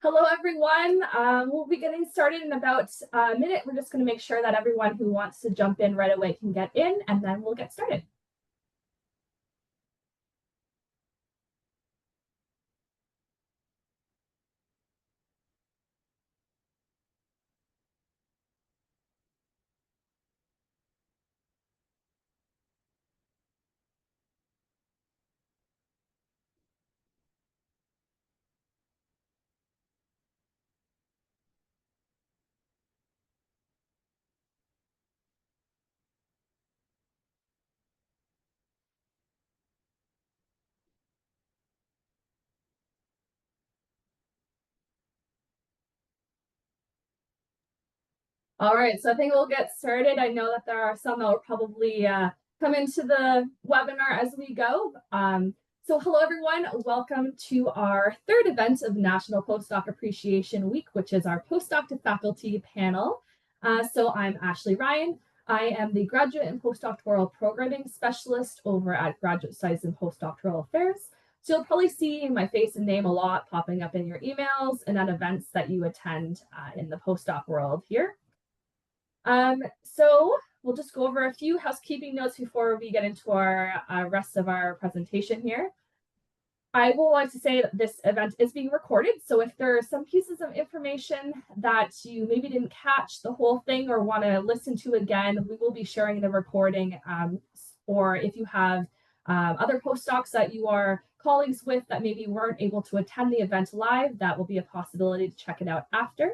Hello, everyone. We'll be getting started in about a minute. We're just going to make sure that everyone who wants to jump in right away can get in, and then we'll get started. All right, so I think we'll get started. I know that there are some that will probably come into the webinar as we go. So hello, everyone. Welcome to our third event of National Postdoc Appreciation Week, which is our Postdoc to Faculty panel. So I'm Ashley Ryan. I am the Graduate and Postdoctoral Programming Specialist over at Graduate Studies and Postdoctoral Affairs. So you'll probably see my face and name a lot popping up in your emails and at events that you attend in the postdoc world here. So we'll just go over a few housekeeping notes before we get into our rest of our presentation here. I will like to say that this event is being recorded. So if there are some pieces of information that you maybe didn't catch the whole thing or want to listen to again, we will be sharing the recording. Or if you have other postdocs that you are colleagues with that maybe weren't able to attend the event live, that will be a possibility to check it out after.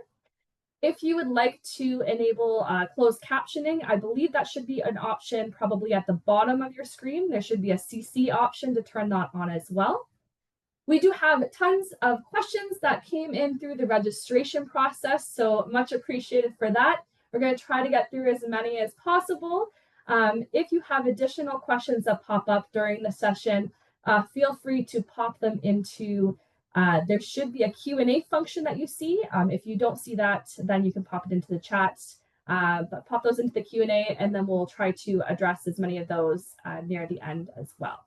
If you would like to enable closed captioning, I believe that should be an option probably at the bottom of your screen. There should be a CC option to turn that on as well. We do have tons of questions that came in through the registration process, so much appreciated for that. We're going to try to get through as many as possible. If you have additional questions that pop up during the session, feel free to pop them into there should be a Q&A function that you see. If you don't see that, then you can pop it into the chat, but pop those into the Q&A, and then we'll try to address as many of those near the end as well.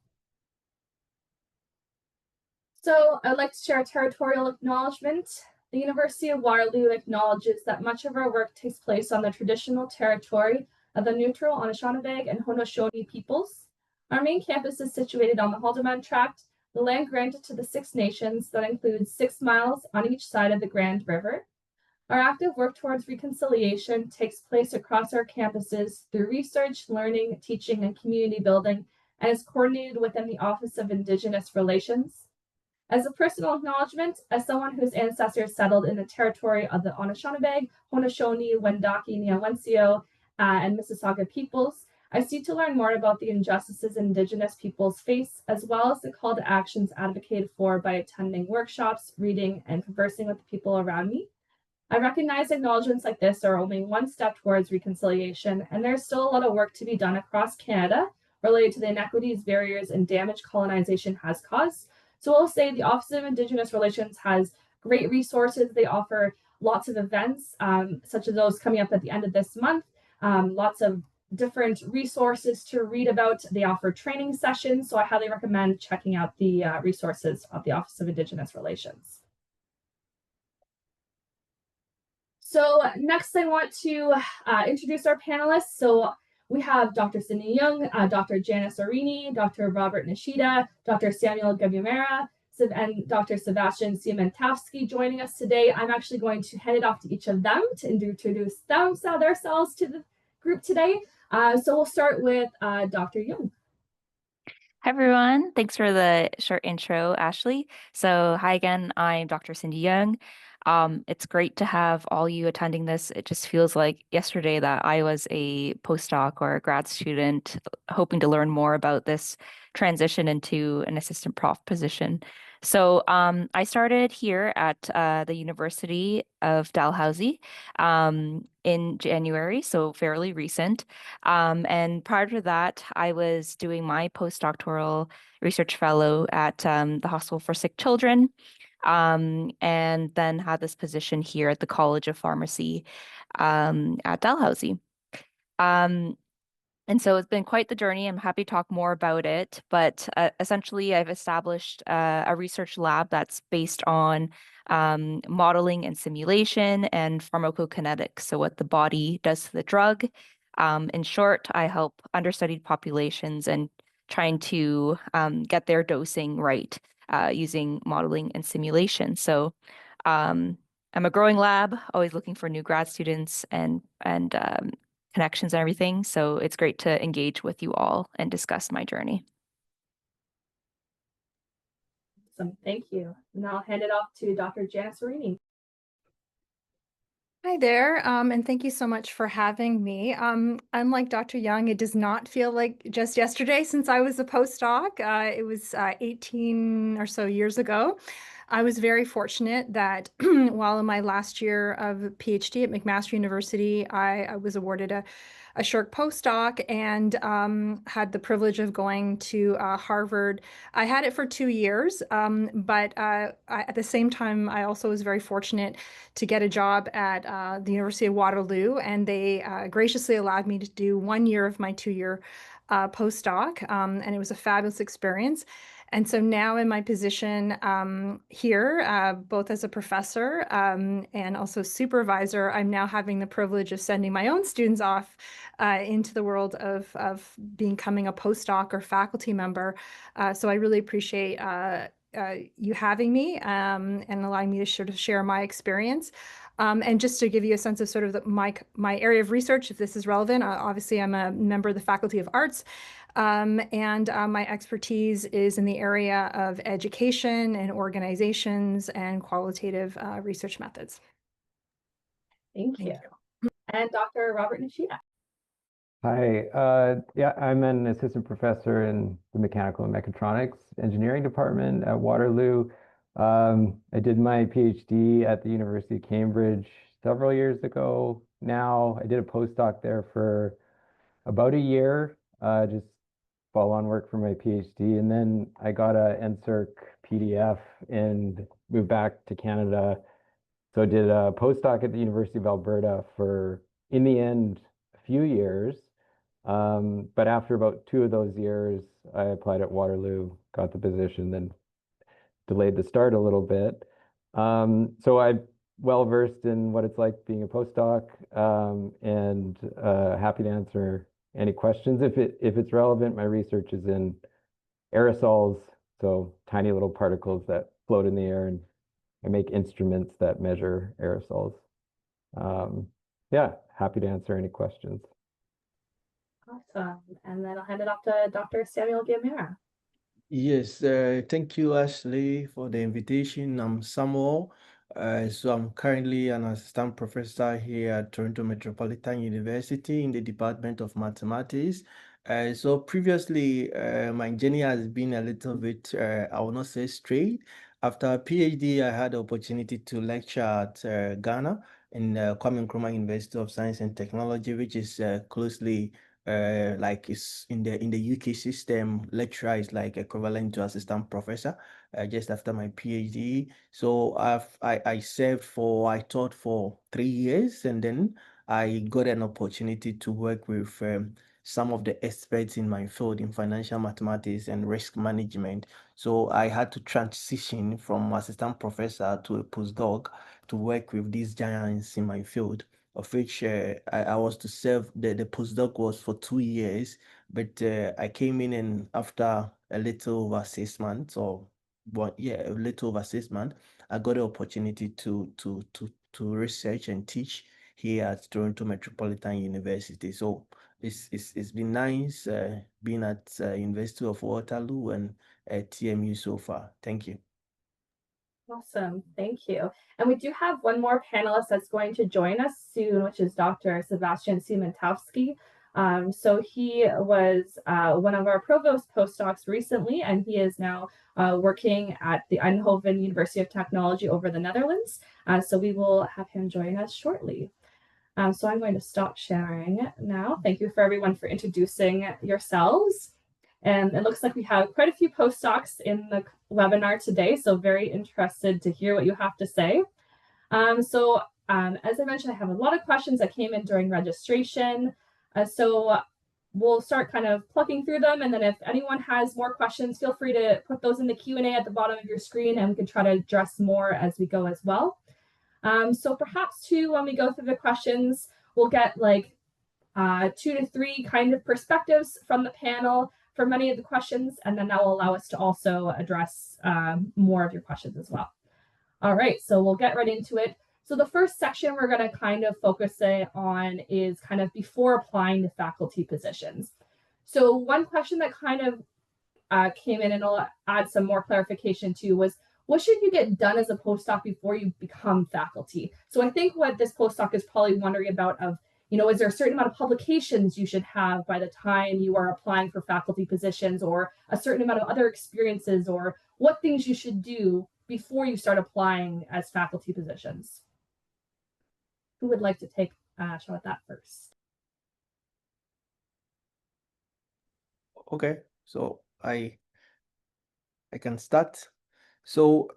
So I'd like to share a territorial acknowledgement. The University of Waterloo acknowledges that much of our work takes place on the traditional territory of the neutral Anishinaabe and Haudenosaunee peoples. Our main campus is situated on the Haldimand Tract, the land granted to the Six Nations that includes 6 miles on each side of the Grand River. Our active work towards reconciliation takes place across our campuses through research, learning, teaching, and community building, and is coordinated within the Office of Indigenous Relations. As a personal acknowledgement, as someone whose ancestors settled in the territory of the Anishinaabe, Haudenosaunee, Wendat, Niuwencio, and Mississauga peoples, I seek to learn more about the injustices Indigenous peoples face, as well as the call to actions advocated for by attending workshops, reading, and conversing with the people around me. I recognize acknowledgements like this are only one step towards reconciliation, and there's still a lot of work to be done across Canada related to the inequities, barriers, and damage colonization has caused. So I'll say the Office of Indigenous Relations has great resources. They offer lots of events, such as those coming up at the end of this month, lots of different resources to read about. They offer training sessions, so I highly recommend checking out the resources of the Office of Indigenous Relations. So next I want to introduce our panelists. So we have Dr. Cindy Young, Dr. Janice Orini, Dr. Robert Nishida, Dr. Samuel Gabumera, and Dr. Sebastian Siemantowski joining us today. I'm actually going to hand it off to each of them to introduce themselves to the group today. So we'll start with Dr. Young. Hi, everyone. Thanks for the short intro, Ashley. So hi again, I'm Dr. Cindy Young. It's great to have all you attending this. It just feels like yesterday that I was a postdoc or a grad student hoping to learn more about this transition into an assistant prof position. So I started here at the University of Dalhousie in January, so fairly recent. And prior to that, I was doing my postdoctoral research fellow at the Hospital for Sick Children, and then had this position here at the College of Pharmacy at Dalhousie. And so it's been quite the journey. I'm happy to talk more about it. But essentially, I've established a research lab that's based on modeling and simulation and pharmacokinetics. So, what the body does to the drug. In short, I help understudied populations and trying to get their dosing right using modeling and simulation. So, um, I'm a growing lab, always looking for new grad students and connections and everything. So it's great to engage with you all and discuss my journey. Awesome, thank you. Now I'll hand it off to Dr. Janice Marini. Hi there, and thank you so much for having me. Unlike Dr. Young, it does not feel like just yesterday since I was a postdoc. It was 18 or so years ago. I was very fortunate that while in my last year of PhD at McMaster University, I was awarded a short postdoc and had the privilege of going to Harvard. I had it for 2 years, but at the same time, I also was very fortunate to get a job at the University of Waterloo, and they graciously allowed me to do 1 year of my 2 year postdoc, and it was a fabulous experience. And so now in my position here, both as a professor and also supervisor, I'm now having the privilege of sending my own students off into the world of becoming a postdoc or faculty member. So I really appreciate you having me and allowing me to sort of share my experience. And just to give you a sense of sort of my area of research, if this is relevant, obviously I'm a member of the Faculty of Arts, and my expertise is in the area of education and organizations and qualitative research methods. Thank you. And Dr. Robert Nishida. Hi, yeah, I'm an assistant professor in the mechanical and mechatronics engineering department at Waterloo. I did my PhD at the University of Cambridge several years ago now. I did a postdoc there for about a year, just follow-on work for my PhD. And then I got a NSERC PDF and moved back to Canada. So I did a postdoc at the University of Alberta for, in the end, a few years. But after about 2 of those years, I applied at Waterloo, got the position, then delayed the start a little bit. So I'm well versed in what it's like being a postdoc, and happy to answer any questions if it's relevant. My research is in aerosols, so tiny little particles that float in the air, and I make instruments that measure aerosols. Yeah, happy to answer any questions. Awesome. And then I'll hand it off to Dr. Samuel Guimara. Yes, thank you, Ashley, for the invitation. I'm Samuel. So I'm currently an assistant professor here at Toronto Metropolitan University in the Department of Mathematics. So previously, my journey has been a little bit, I will not say straight. After a PhD, I had the opportunity to lecture at Ghana in Kwame Nkrumah University of Science and Technology, which is closely like it's in the UK system. Lecturer is like equivalent to assistant professor. Just after my PhD, so I served for, I taught for 3 years, and then I got an opportunity to work with some of the experts in my field in financial mathematics and risk management. So I had to transition from assistant professor to a postdoc to work with these giants in my field, of which I was to serve. The postdoc was for 2 years, but I came in, and after a little over 6 months, or a little over 6 months, I got the opportunity to research and teach here at Toronto Metropolitan University. So it's been nice being at University of Waterloo and TMU so far. Thank you. Awesome, thank you. And we do have one more panelist that's going to join us soon, which is Dr. Sebastian Siemantowski. So he was one of our provost postdocs recently, and he is now working at the Eindhoven University of Technology over the Netherlands. So we will have him join us shortly. So I'm going to stop sharing now. Thank you for everyone for introducing yourselves. And it looks like we have quite a few postdocs in the webinar today, so very interested to hear what you have to say. As I mentioned, I have a lot of questions that came in during registration. So we'll start kind of plucking through them. And then if anyone has more questions, feel free to put those in the Q&A at the bottom of your screen, and we can try to address more as we go as well. So perhaps too, when we go through the questions, we'll get like 2 to 3 kind of perspectives from the panel for many of the questions, and then that will allow us to also address more of your questions as well. All right, so we'll get right into it. So the first section we're going to kind of focus on is kind of before applying to faculty positions. So one question that kind of came in, and I'll add some more clarification to, was what should you get done as a postdoc before you become faculty? So I think what this postdoc is probably wondering about of, you know, is there a certain amount of publications you should have by the time you are applying for faculty positions, or a certain amount of other experiences, or what things you should do before you start applying as faculty positions? Who would like to take a shot at that first? Okay, so I can start. So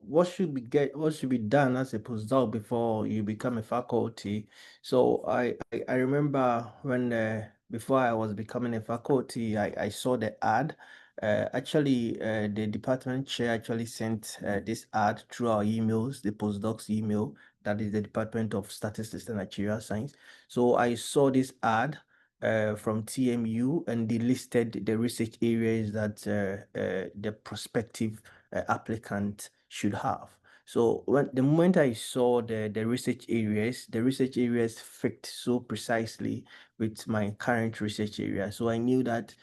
what should be done as a postdoc before you become a faculty? So I remember when before I was becoming a faculty, I saw the ad. The department chair actually sent this ad through our emails, the postdocs email, that is the Department of Statistics and Actuarial Science. So I saw this ad from TMU, and they listed the research areas that the prospective applicant should have. So the moment I saw the research areas fit so precisely with my current research area. So I knew that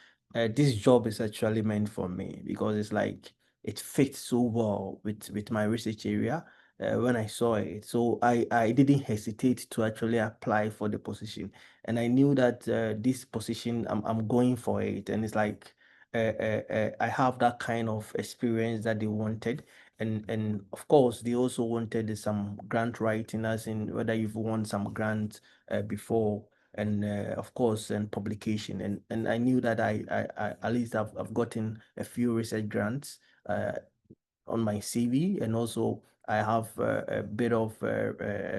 this job is actually meant for me, because it's like it fits so well with my research area. When I saw it, so I didn't hesitate to actually apply for the position, and I knew that this position, I'm going for it, and it's like I have that kind of experience that they wanted, and of course they also wanted some grant writing, as in whether you've won some grants before, and of course, and publication, and I knew that I at least I've gotten a few research grants on my CV, and also I have a bit of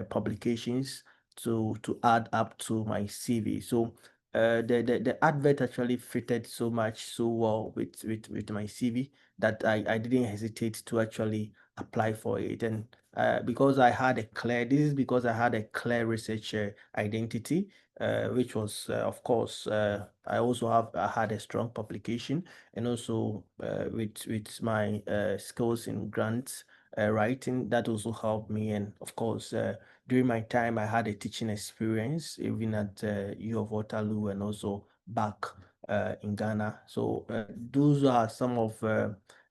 publications to add up to my CV. So the advert actually fitted so well with my CV that I didn't hesitate to actually apply for it. And because I had a clear research identity, which was of course I also had a strong publication, and also with my skills in grants writing, that also helped me. And of course, during my time, I had a teaching experience even at U of Waterloo, and also back in Ghana. So those are some of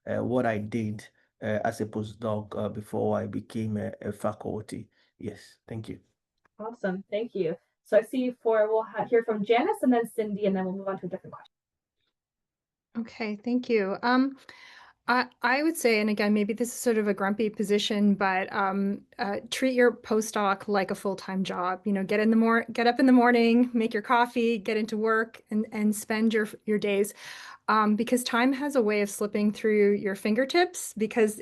what I did as a postdoc before I became a faculty. Yes, thank you. Awesome, thank you. So I see we'll hear from Janice and then Cindy, and then we'll move on to a different question. Okay, thank you. I would say, and again, maybe this is sort of a grumpy position, but treat your postdoc like a full-time job. You know, get up in the morning, make your coffee, get into work, and spend your days. Because time has a way of slipping through your fingertips, because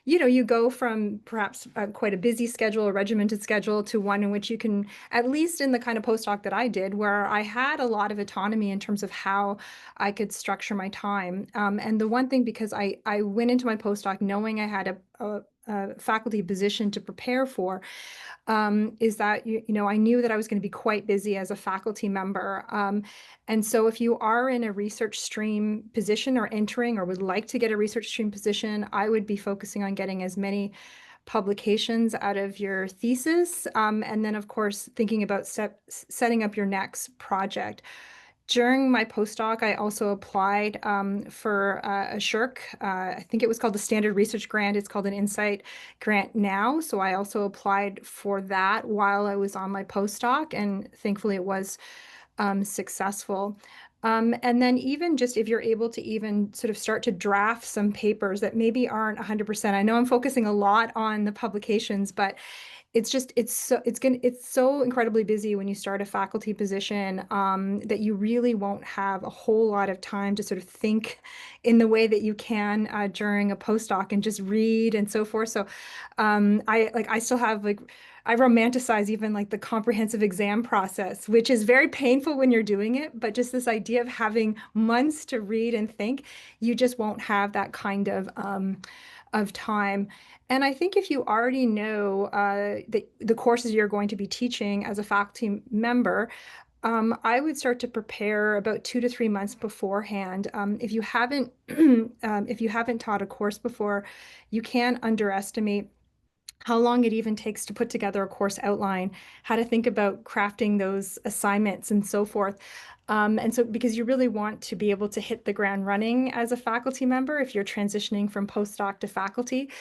you know, you go from perhaps quite a busy schedule, a regimented schedule, to one in which you can, at least in the kind of postdoc that I did, where I had a lot of autonomy in terms of how I could structure my time. And the one thing, because I went into my postdoc knowing I had a faculty position to prepare for, is that, you know, I knew that I was going to be quite busy as a faculty member. And so if you are in a research stream position, or entering, or would like to get a research stream position, I would be focusing on getting as many publications out of your thesis. And then, of course, thinking about setting up your next project. During my postdoc, I also applied for a SSHRC. I think it was called the Standard Research Grant. It's called an Insight Grant now. So I also applied for that while I was on my postdoc, and thankfully it was successful. And then even just if you're able to even sort of start to draft some papers that maybe aren't 100%. I know I'm focusing a lot on the publications, but it's so incredibly busy when you start a faculty position, that you really won't have a whole lot of time to sort of think in the way that you can during a postdoc and just read and so forth. So I still have I romanticize even like the comprehensive exam process, which is very painful when you're doing it, but just this idea of having months to read and think, you just won't have that kind of time. And I think if you already know the courses you're going to be teaching as a faculty member, I would start to prepare about 2 to 3 months beforehand. If you haven't taught a course before, you can underestimate how long it even takes to put together a course outline, how to think about crafting those assignments and so forth. And so because you really want to be able to hit the ground running as a faculty member if you're transitioning from postdoc to faculty.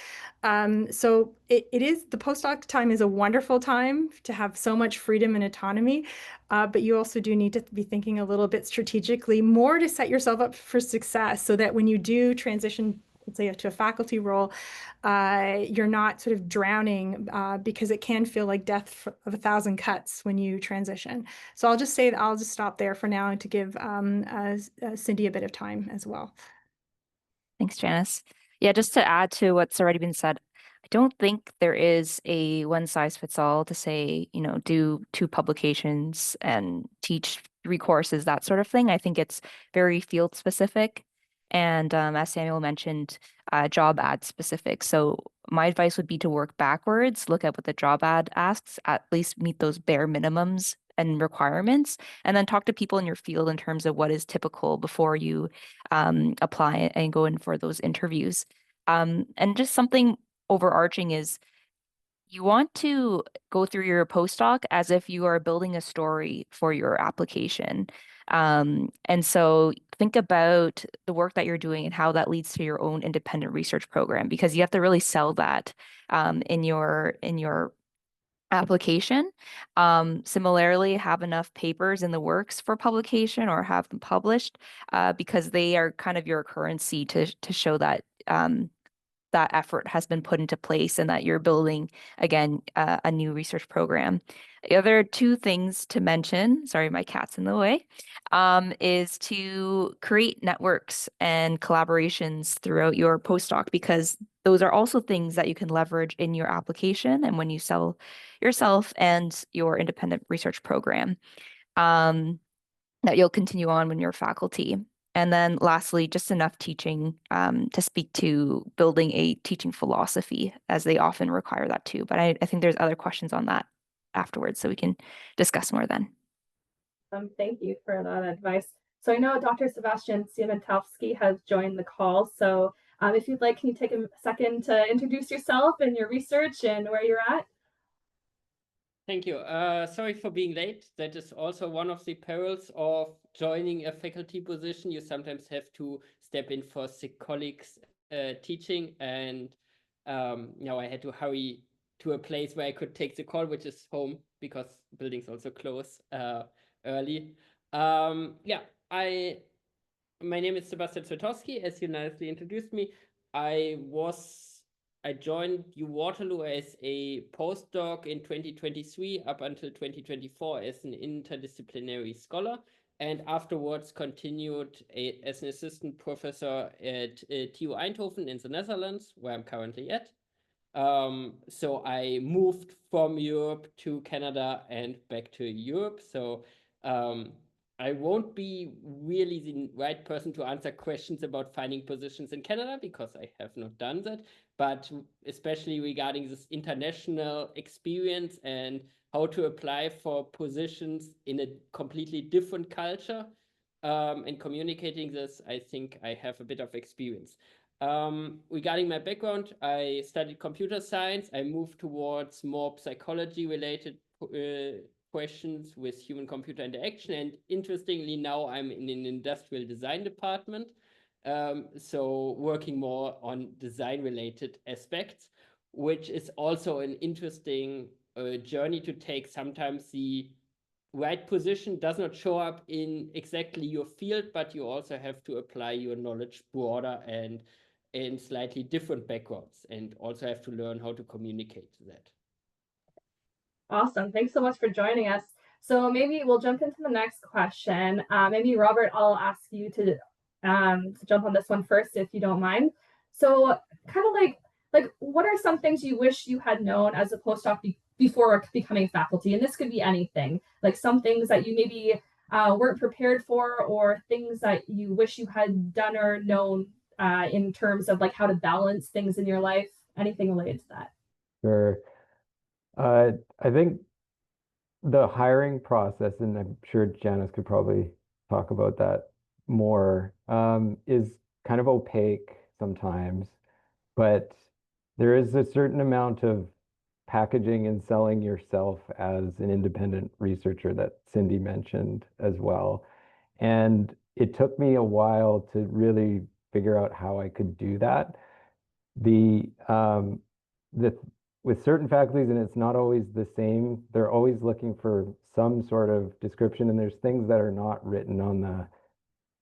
So it is, the postdoc time is a wonderful time to have so much freedom and autonomy, but you also do need to be thinking a little bit strategically more to set yourself up for success so that when you do transition, let's say, to a faculty role, you're not sort of drowning because it can feel like death of 1,000 cuts when you transition. So I'll just say that I'll just stop there for now to give Cindy a bit of time as well. Thanks, Janice. Yeah, just to add to what's already been said, I don't think there is a one size fits all to say, do 2 publications and teach 3 courses, that sort of thing. I think it's very field specific. And as Samuel mentioned, job ad specific. So my advice would be to work backwards, look at what the job ad asks, at least meet those bare minimums and requirements, and then talk to people in your field in terms of what is typical before you apply and go in for those interviews. And just something overarching is you want to go through your postdoc as if you are building a story for your application. And so think about the work that you're doing and how that leads to your own independent research program, because you have to really sell that in your application. Similarly, have enough papers in the works for publication or have them published because they are kind of your currency to show that that effort has been put into place and that you're building, again, a new research program. The other 2 things to mention, sorry, my cat's in the way, is to create networks and collaborations throughout your postdoc, because those are also things that you can leverage in your application and when you sell yourself and your independent research program that you'll continue on when you're faculty. And then lastly, just enough teaching to speak to building a teaching philosophy, as they often require that too. But I think there's other questions on that afterwards, so we can discuss more then. Thank you for that advice. So I know Dr. Sebastian Siemiatowski has joined the call. So if you'd like, can you take a second to introduce yourself and your research and where you're at? Thank you. Sorry for being late. That is also one of the perils of joining a faculty position. You sometimes have to step in for sick colleagues teaching, and now I had to hurry to a place where I could take the call, which is home, because buildings also close early. My name is Sebastian Zwiatowski, as you nicely introduced me. I joined Waterloo as a postdoc in 2023 up until 2024 as an interdisciplinary scholar, and afterwards continued as an assistant professor at TU Eindhoven in the Netherlands, where I'm currently at. So I moved from Europe to Canada and back to Europe. So I won't be really the right person to answer questions about finding positions in Canada, because I have not done that, but especially regarding this international experience and how to apply for positions in a completely different culture and communicating this, I think I have a bit of experience. Regarding my background, I studied computer science. I moved towards more psychology-related questions with human-computer interaction. And interestingly, now I'm in an industrial design department. So working more on design-related aspects, which is also an interesting journey to take. Sometimes the right position does not show up in exactly your field, but you also have to apply your knowledge broader and in slightly different backgrounds, and also have to learn how to communicate that. Awesome. Thanks so much for joining us. So maybe we'll jump into the next question. Maybe Robert, I'll ask you to jump on this one first, if you don't mind. So kind of like what are some things you wish you had known as a postdoc before becoming faculty? And this could be anything, like some things that you maybe weren't prepared for, or things that you wish you had done or known in terms of like how to balance things in your life, anything related to that. Sure. I think the hiring process, and I'm sure Janice could probably talk about that more, is kind of opaque sometimes, but there is a certain amount of packaging and selling yourself as an independent researcher that Cindy mentioned as well. And it took me a while to really figure out how I could do that. The with certain faculties, and it's not always the same, they're always looking for some sort of description, and there's things that are not written on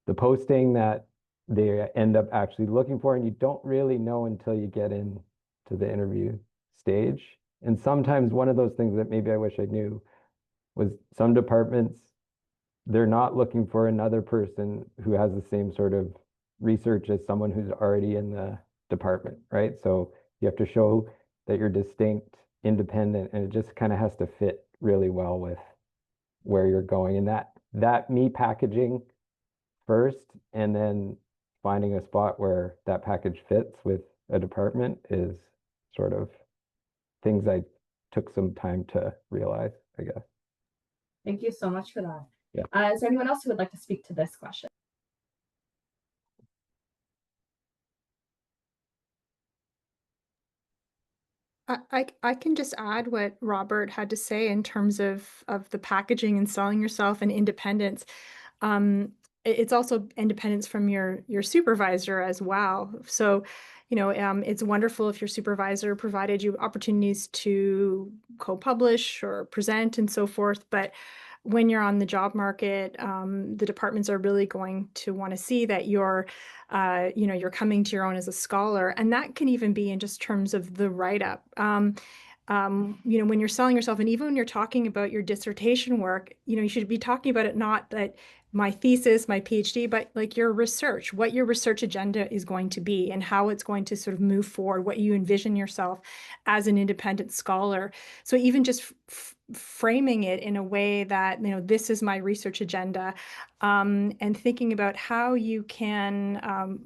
the posting that they end up actually looking for, and you don't really know until you get into the interview stage. And sometimes one of those things that maybe I wish I knew was some departments, they're not looking for another person who has the same sort of research as someone who's already in the department, right? So you have to show that you're distinct, independent, and it just kind of has to fit really well with where you're going. And that me packaging first and then finding a spot where that package fits with a department is sort of things I took some time to realize, I guess. Thank you so much for that. Yeah. Is there anyone else who would like to speak to this question? I can just add what Robert had to say in terms of the packaging and selling yourself and independence. It's also independence from your supervisor as well. So, it's wonderful if your supervisor provided you opportunities to co-publish or present and so forth. But when you're on the job market, the departments are really going to want to see that you're coming to your own as a scholar, and that can even be in just terms of the write-up. When you're selling yourself, and even when you're talking about your dissertation work, you should be talking about it not that my thesis, my PhD, but like your research, what your research agenda is going to be and how it's going to sort of move forward, what you envision yourself as an independent scholar. So even just framing it in a way that, this is my research agenda, and thinking about how you can,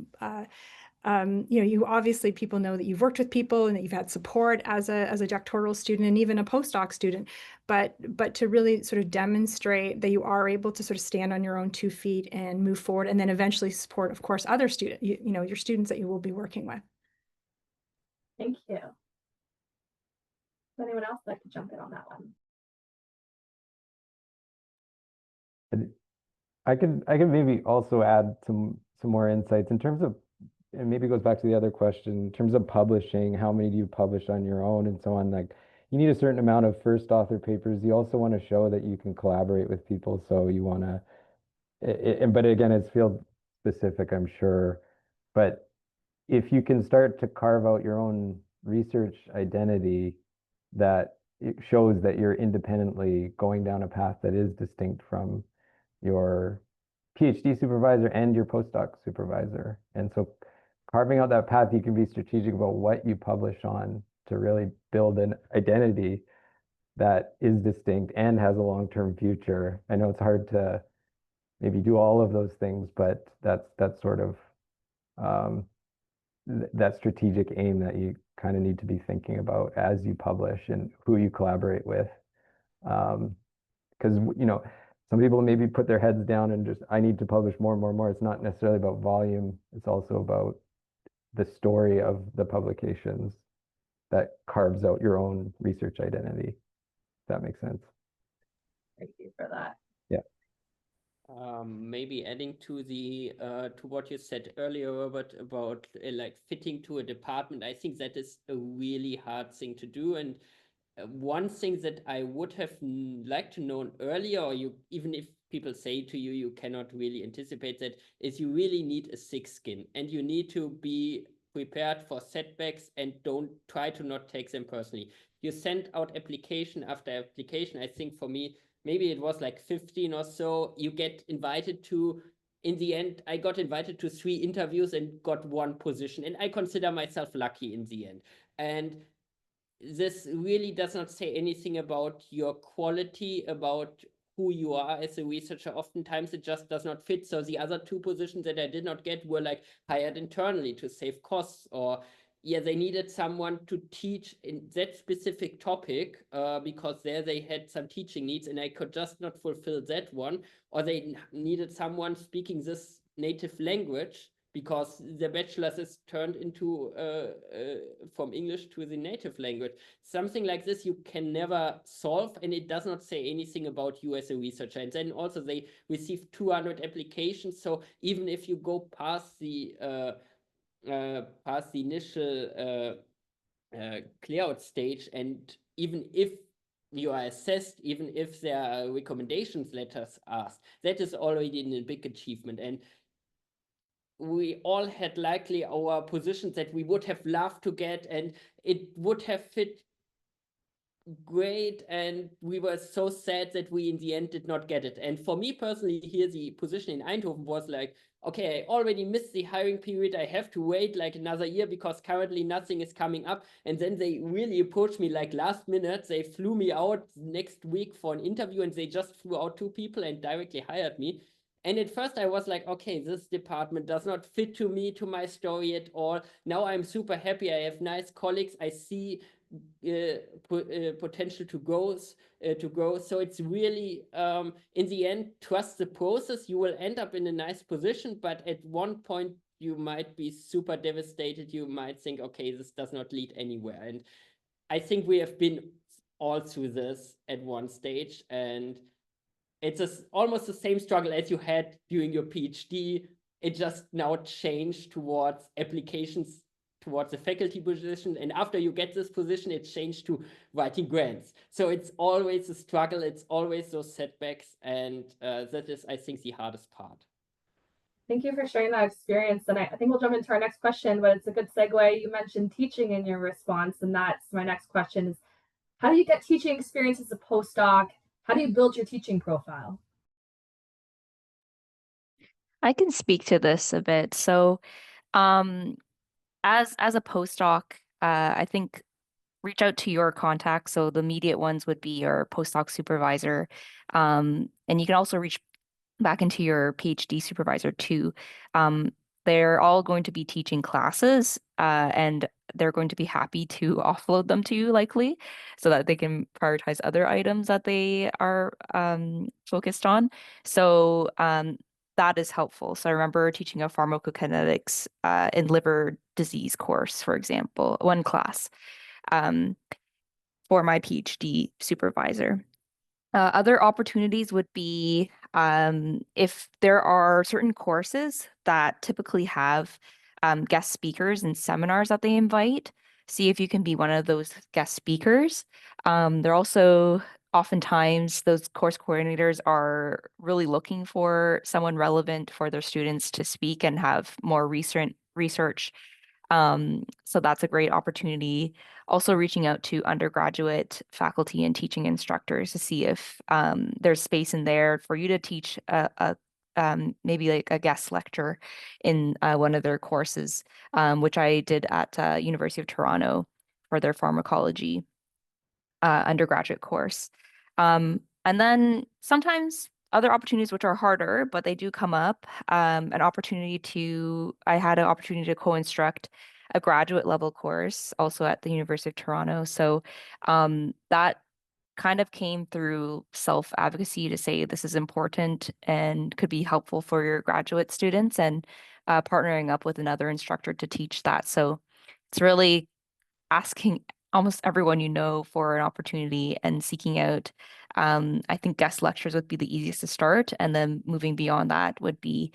you obviously, people know that you've worked with people and that you've had support as a doctoral student and even a postdoc student, but to really sort of demonstrate that you are able to sort of stand on your own 2 feet and move forward, and then eventually support, of course, other students, your students that you will be working with. Thank you. Does anyone else like to jump in on that one? I can maybe also add some more insights in terms of, and maybe it goes back to the other question, in terms of publishing, how many do you publish on your own and so on? Like, you need a certain amount of first author papers. You also want to show that you can collaborate with people. So you want to, but again, it's field specific, I'm sure. But if you can start to carve out your own research identity, that it shows that you're independently going down a path that is distinct from your PhD supervisor and your postdoc supervisor. And so carving out that path, you can be strategic about what you publish on to really build an identity that is distinct and has a long-term future. I know it's hard to maybe do all of those things, but that's sort of that strategic aim that you kind of need to be thinking about as you publish and who you collaborate with. Because, some people maybe put their heads down and just, I need to publish more and more and more. It's not necessarily about volume. It's also about the story of the publications that carves out your own research identity. If that makes sense. Thank you for that. Yeah. Maybe adding to to what you said earlier, Robert, about like fitting to a department. I think that is a really hard thing to do. And one thing that I would have liked to know earlier, or even if people say to you, you cannot really anticipate that, is you really need a thick skin, and you need to be prepared for setbacks and don't try to not take them personally. You send out application after application. I think for me, maybe it was like 15 or so. You get invited to, in the end, I got invited to 3 interviews and got 1 position. And I consider myself lucky in the end. And this really does not say anything about your quality, about who you are as a researcher. Oftentimes it just does not fit. So the other 2 positions that I did not get were like hired internally to save costs, or yeah, they needed someone to teach in that specific topic because there they had some teaching needs and I could just not fulfill that one, or they needed someone speaking this native language because the bachelor's is turned into from English to the native language. Something like this you can never solve, and it does not say anything about you as a researcher. And then also they received 200 applications. So even if you go past the initial clear-out stage, and even if you are assessed, even if there are recommendations letters asked, that is already a big achievement. And we all had likely our positions that we would have loved to get, and it would have fit great, and we were so sad that we in the end did not get it. And for me personally, here the position in Eindhoven was like, okay, I already missed the hiring period. I have to wait like another year because currently nothing is coming up. And then they really approached me like last minute. They flew me out next week for an interview, and they just flew out 2 people and directly hired me. And at first I was like, okay, this department does not fit to me, to my story at all. Now I'm super happy. I have nice colleagues. I see potential to grow. So it's really, in the end, trust the process. You will end up in a nice position, but at one point you might be super devastated. You might think, okay, this does not lead anywhere. And I think we have been all through this at one stage, and it's almost the same struggle as you had during your PhD. It just now changed towards applications towards the faculty position. And after you get this position, it changed to writing grants. So it's always a struggle. It's always those setbacks. And that is, I think, the hardest part. Thank you for sharing that experience. And I think we'll jump into our next question, but it's a good segue. You mentioned teaching in your response, and that's my next question is, how do you get teaching experience as a postdoc? How do you build your teaching profile? I can speak to this a bit. So, as a postdoc, I think reach out to your contacts. So the immediate ones would be your postdoc supervisor, and you can also reach back into your PhD supervisor too. They're all going to be teaching classes, and they're going to be happy to offload them to you likely so that they can prioritize other items that they are focused on. So that is helpful. So I remember teaching a pharmacokinetics in liver disease course, for example, one class for my PhD supervisor. Other opportunities would be if there are certain courses that typically have guest speakers and seminars that they invite, see if you can be one of those guest speakers. They're also oftentimes those course coordinators are really looking for someone relevant for their students to speak and have more recent research. So that's a great opportunity. Also reaching out to undergraduate faculty and teaching instructors to see if there's space in there for you to teach maybe like a guest lecture in one of their courses, which I did at University of Toronto for their pharmacology undergraduate course. And then sometimes other opportunities which are harder, but they do come up. I had an opportunity to co-instruct a graduate level course also at the University of Toronto. So that kind of came through self-advocacy to say this is important and could be helpful for your graduate students, and partnering up with another instructor to teach that. So it's really asking almost everyone you know for an opportunity and seeking out. I think guest lectures would be the easiest to start, and then moving beyond that would be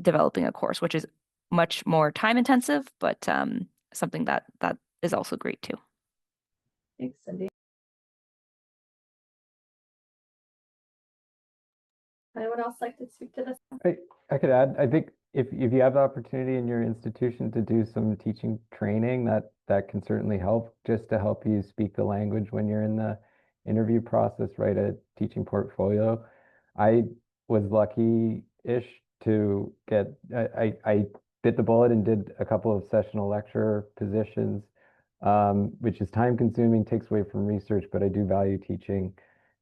developing a course, which is much more time intensive, but something that is also great too. Thanks, Cindy. Anyone else like to speak to this? I could add, I think, if you have the opportunity in your institution to do some teaching training, that can certainly help, just to help you speak the language when you're in the interview process, write a teaching portfolio. I was lucky-ish to get, I bit the bullet and did a couple of sessional lecturer positions, which is time consuming, takes away from research, but I do value teaching.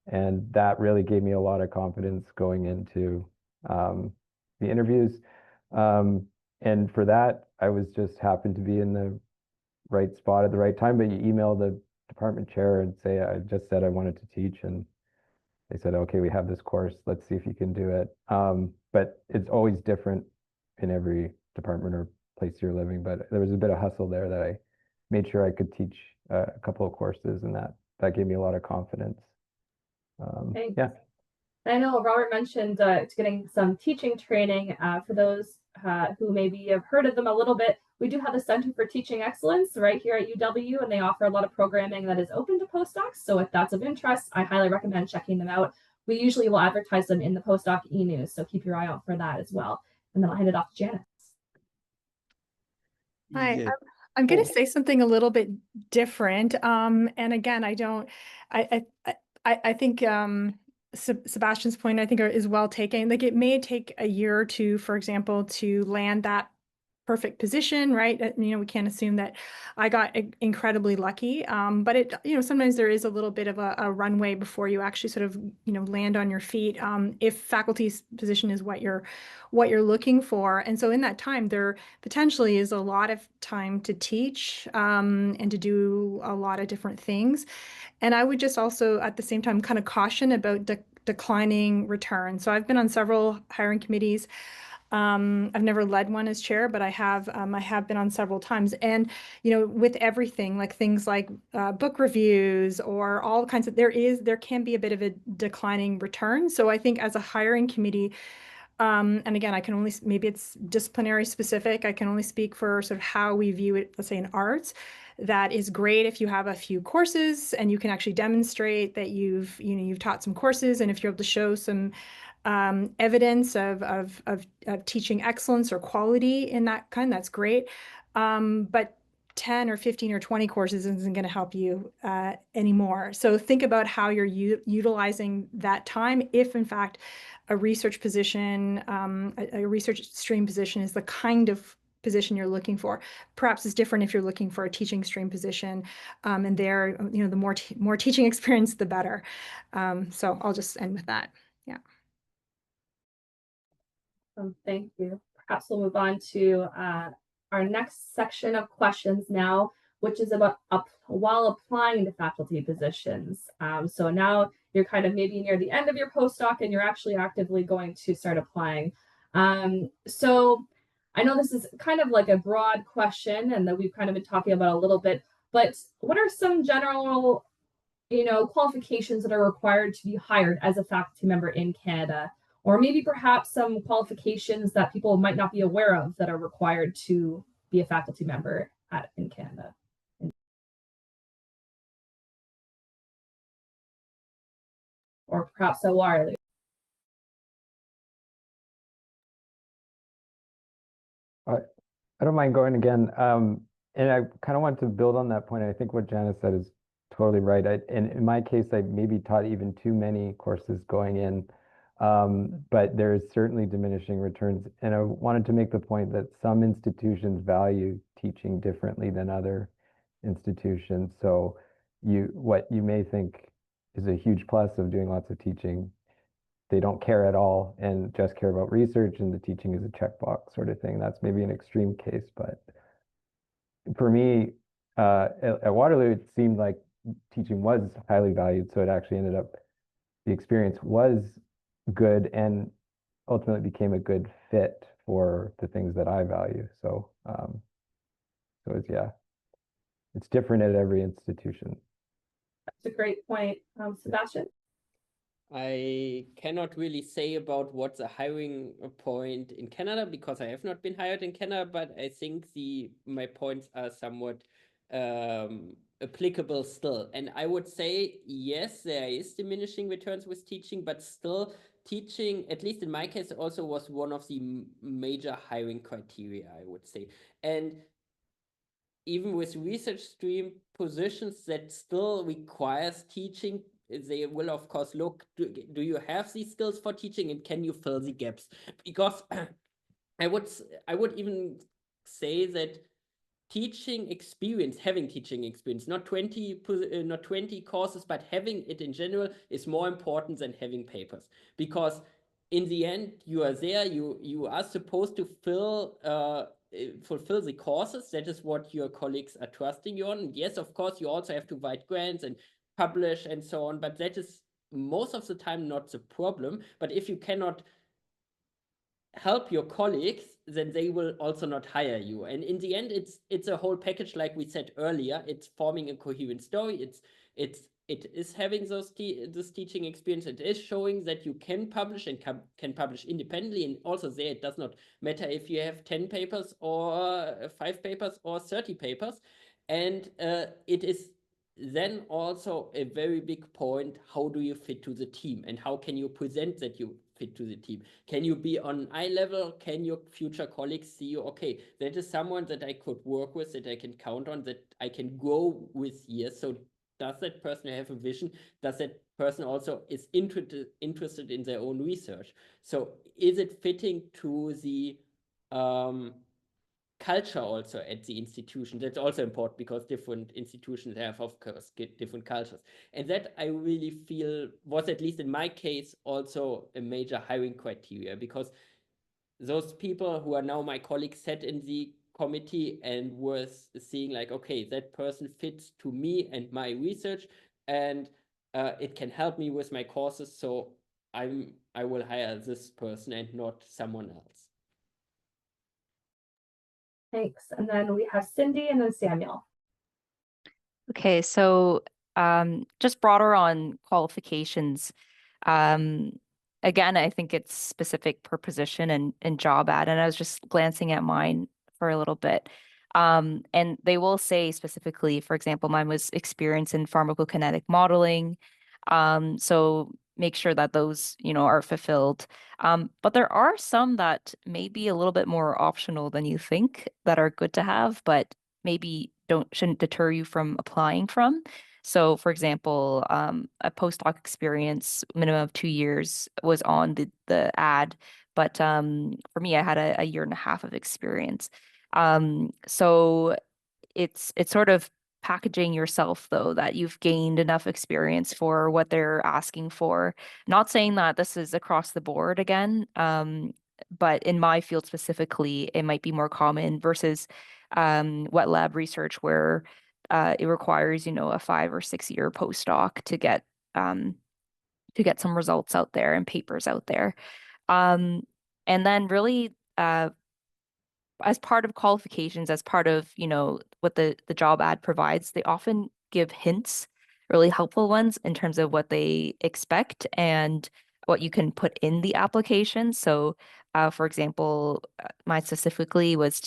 And that really gave me a lot of confidence going into the interviews. And for that, I was just happened to be in the right spot at the right time. But you email the department chair and say, I just said I wanted to teach. And they said, okay, we have this course. Let's see if you can do it. But it's always different in every department or place you're living. But there was a bit of hustle there that I made sure I could teach a couple of courses, and that gave me a lot of confidence. Thanks. Yeah. I know Robert mentioned getting some teaching training. For those who maybe have heard of them a little bit, we do have the Center for Teaching Excellence right here at UW, and they offer a lot of programming that is open to postdocs. So if that's of interest, I highly recommend checking them out. We usually will advertise them in the postdoc e-news, so keep your eye out for that as well. And then I'll hand it off to Janice. Hi, Yeah. I'm going Oh. to say something a little bit different. And again, I think Sebastian's point, I think, is well taken. Like, it may take a year or two, for example, to land that perfect position, right? We can't assume that I got incredibly lucky, but it, sometimes there is a little bit of a runway before you actually sort of, land on your feet, if faculty's position is what you're looking for. And so in that time, there potentially is a lot of time to teach, and to do a lot of different things. And I would just also, at the same time, kind of caution about declining returns. So I've been on several hiring committees. I've never led one as chair, but I have been on several times. And, with everything, like things like book reviews or all kinds of, there can be a bit of a declining return. So I think as a hiring committee, and again, maybe it's disciplinary specific. I can only speak for sort of how we view it, let's say in arts. That is great if you have a few courses and you can actually demonstrate that you've taught some courses, and if you're able to show some evidence of teaching excellence or quality in that kind, that's great. But 10 or 15 or 20 courses isn't going to help you anymore. So think about how you're utilizing that time. If in fact a research position, a research stream position is the kind of position you're looking for. Perhaps it's different if you're looking for a teaching stream position, and there, the more teaching experience, the better. So I'll just end with that. Yeah. Thank you. Perhaps we'll move on to our next section of questions now, which is about while applying to faculty positions. So now you're kind of maybe near the end of your postdoc and you're actually actively going to start applying. So I know this is kind of like a broad question and that we've kind of been talking about a little bit, but what are some general, qualifications that are required to be hired as a faculty member in Canada? Or maybe perhaps some qualifications that people might not be aware of that are required to be a faculty member in Canada. Or perhaps at Waterloo. I don't mind going again. And I kind of want to build on that point. I think what Janice said is totally right. And in my case, I maybe taught even too many courses going in. But there is certainly diminishing returns. And I wanted to make the point that some institutions value teaching differently than other institutions. So what you may think is a huge plus of doing lots of teaching, they don't care at all and just care about research, and the teaching is a checkbox sort of thing. That's maybe an extreme case, but for me, at Waterloo, it seemed like teaching was highly valued. So it actually ended up, the experience was good and ultimately became a good fit for the things that I value. So, it's different at every institution. That's a great point. Sebastian? I cannot really say about what's a hiring point in Canada because I have not been hired in Canada, but I think my points are somewhat applicable still. And I would say, yes, there is diminishing returns with teaching, but still teaching, at least in my case, also was one of the major hiring criteria, I would say. And even with research stream positions that still requires teaching, they will of course look, do you have these skills for teaching and can you fill the gaps? Because I would even say that teaching experience, having teaching experience, not 20 courses, but having it in general is more important than having papers. Because in the end, you are there, you are supposed to fulfill the courses. That is what your colleagues are trusting you on. And yes, of course, you also have to write grants and publish and so on, but that is most of the time not the problem. But if you cannot help your colleagues, then they will also not hire you. And in the end, it's a whole package, like we said earlier. It's forming a coherent story. It is having this teaching experience. It is showing that you can publish and can publish independently. And also there, it does not matter if you have 10 papers or 5 papers or 30 papers. And it is then also a very big point, how do you fit to the team and how can you present that you fit to the team? Can you be on eye level? Can your future colleagues see you, okay, that is someone that I could work with, that I can count on, that I can grow with years? So does that person have a vision? Does that person also is interested in their own research? So is it fitting to the culture also at the institution? That's also important because different institutions have, of course, different cultures. And that I really feel was, at least in my case, also a major hiring criteria, because those people who are now my colleagues sat in the committee and was seeing like, okay, that person fits to me and my research, and it can help me with my courses. So I will hire this person and not someone else. Thanks. And then we have Cindy and then Samuel. Okay, so just broader on qualifications. Again, I think it's specific per position and job ad, and I was just glancing at mine for a little bit. And they will say specifically, for example, mine was experience in pharmacokinetic modeling. So make sure that those, are fulfilled. But there are some that may be a little bit more optional than you think that are good to have, but maybe shouldn't deter you from applying from. So, for example, a postdoc experience, minimum of 2 years, was on the ad, but for me, I had a year and a half of experience. So it's sort of packaging yourself, though, that you've gained enough experience for what they're asking for. Not saying that this is across the board again, but in my field specifically, it might be more common versus wet lab research where it requires, a 5 or 6 year postdoc to get some results out there and papers out there. And then really as part of qualifications, as part of, what the job ad provides, they often give hints, really helpful ones in terms of what they expect and what you can put in the application. So, for example, mine specifically was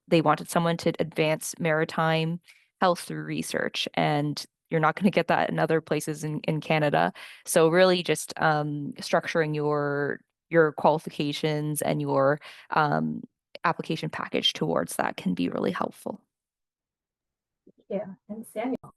they wanted someone to advance maritime health through research, and you're not going to get that in other places in Canada. So really just structuring your qualifications and your application package towards that can be really helpful. Yeah, and Samuel.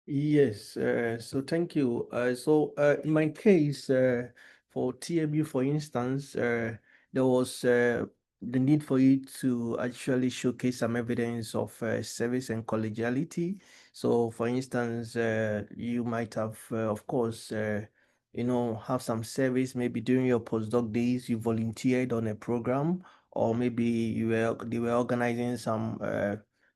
Yes, so thank you. In my case, for TMU, for instance, there was the need for you to actually showcase some evidence of service and collegiality. So, for instance, you might have, of course, have some service. Maybe during your postdoc days, you volunteered on a program, or maybe they were organizing some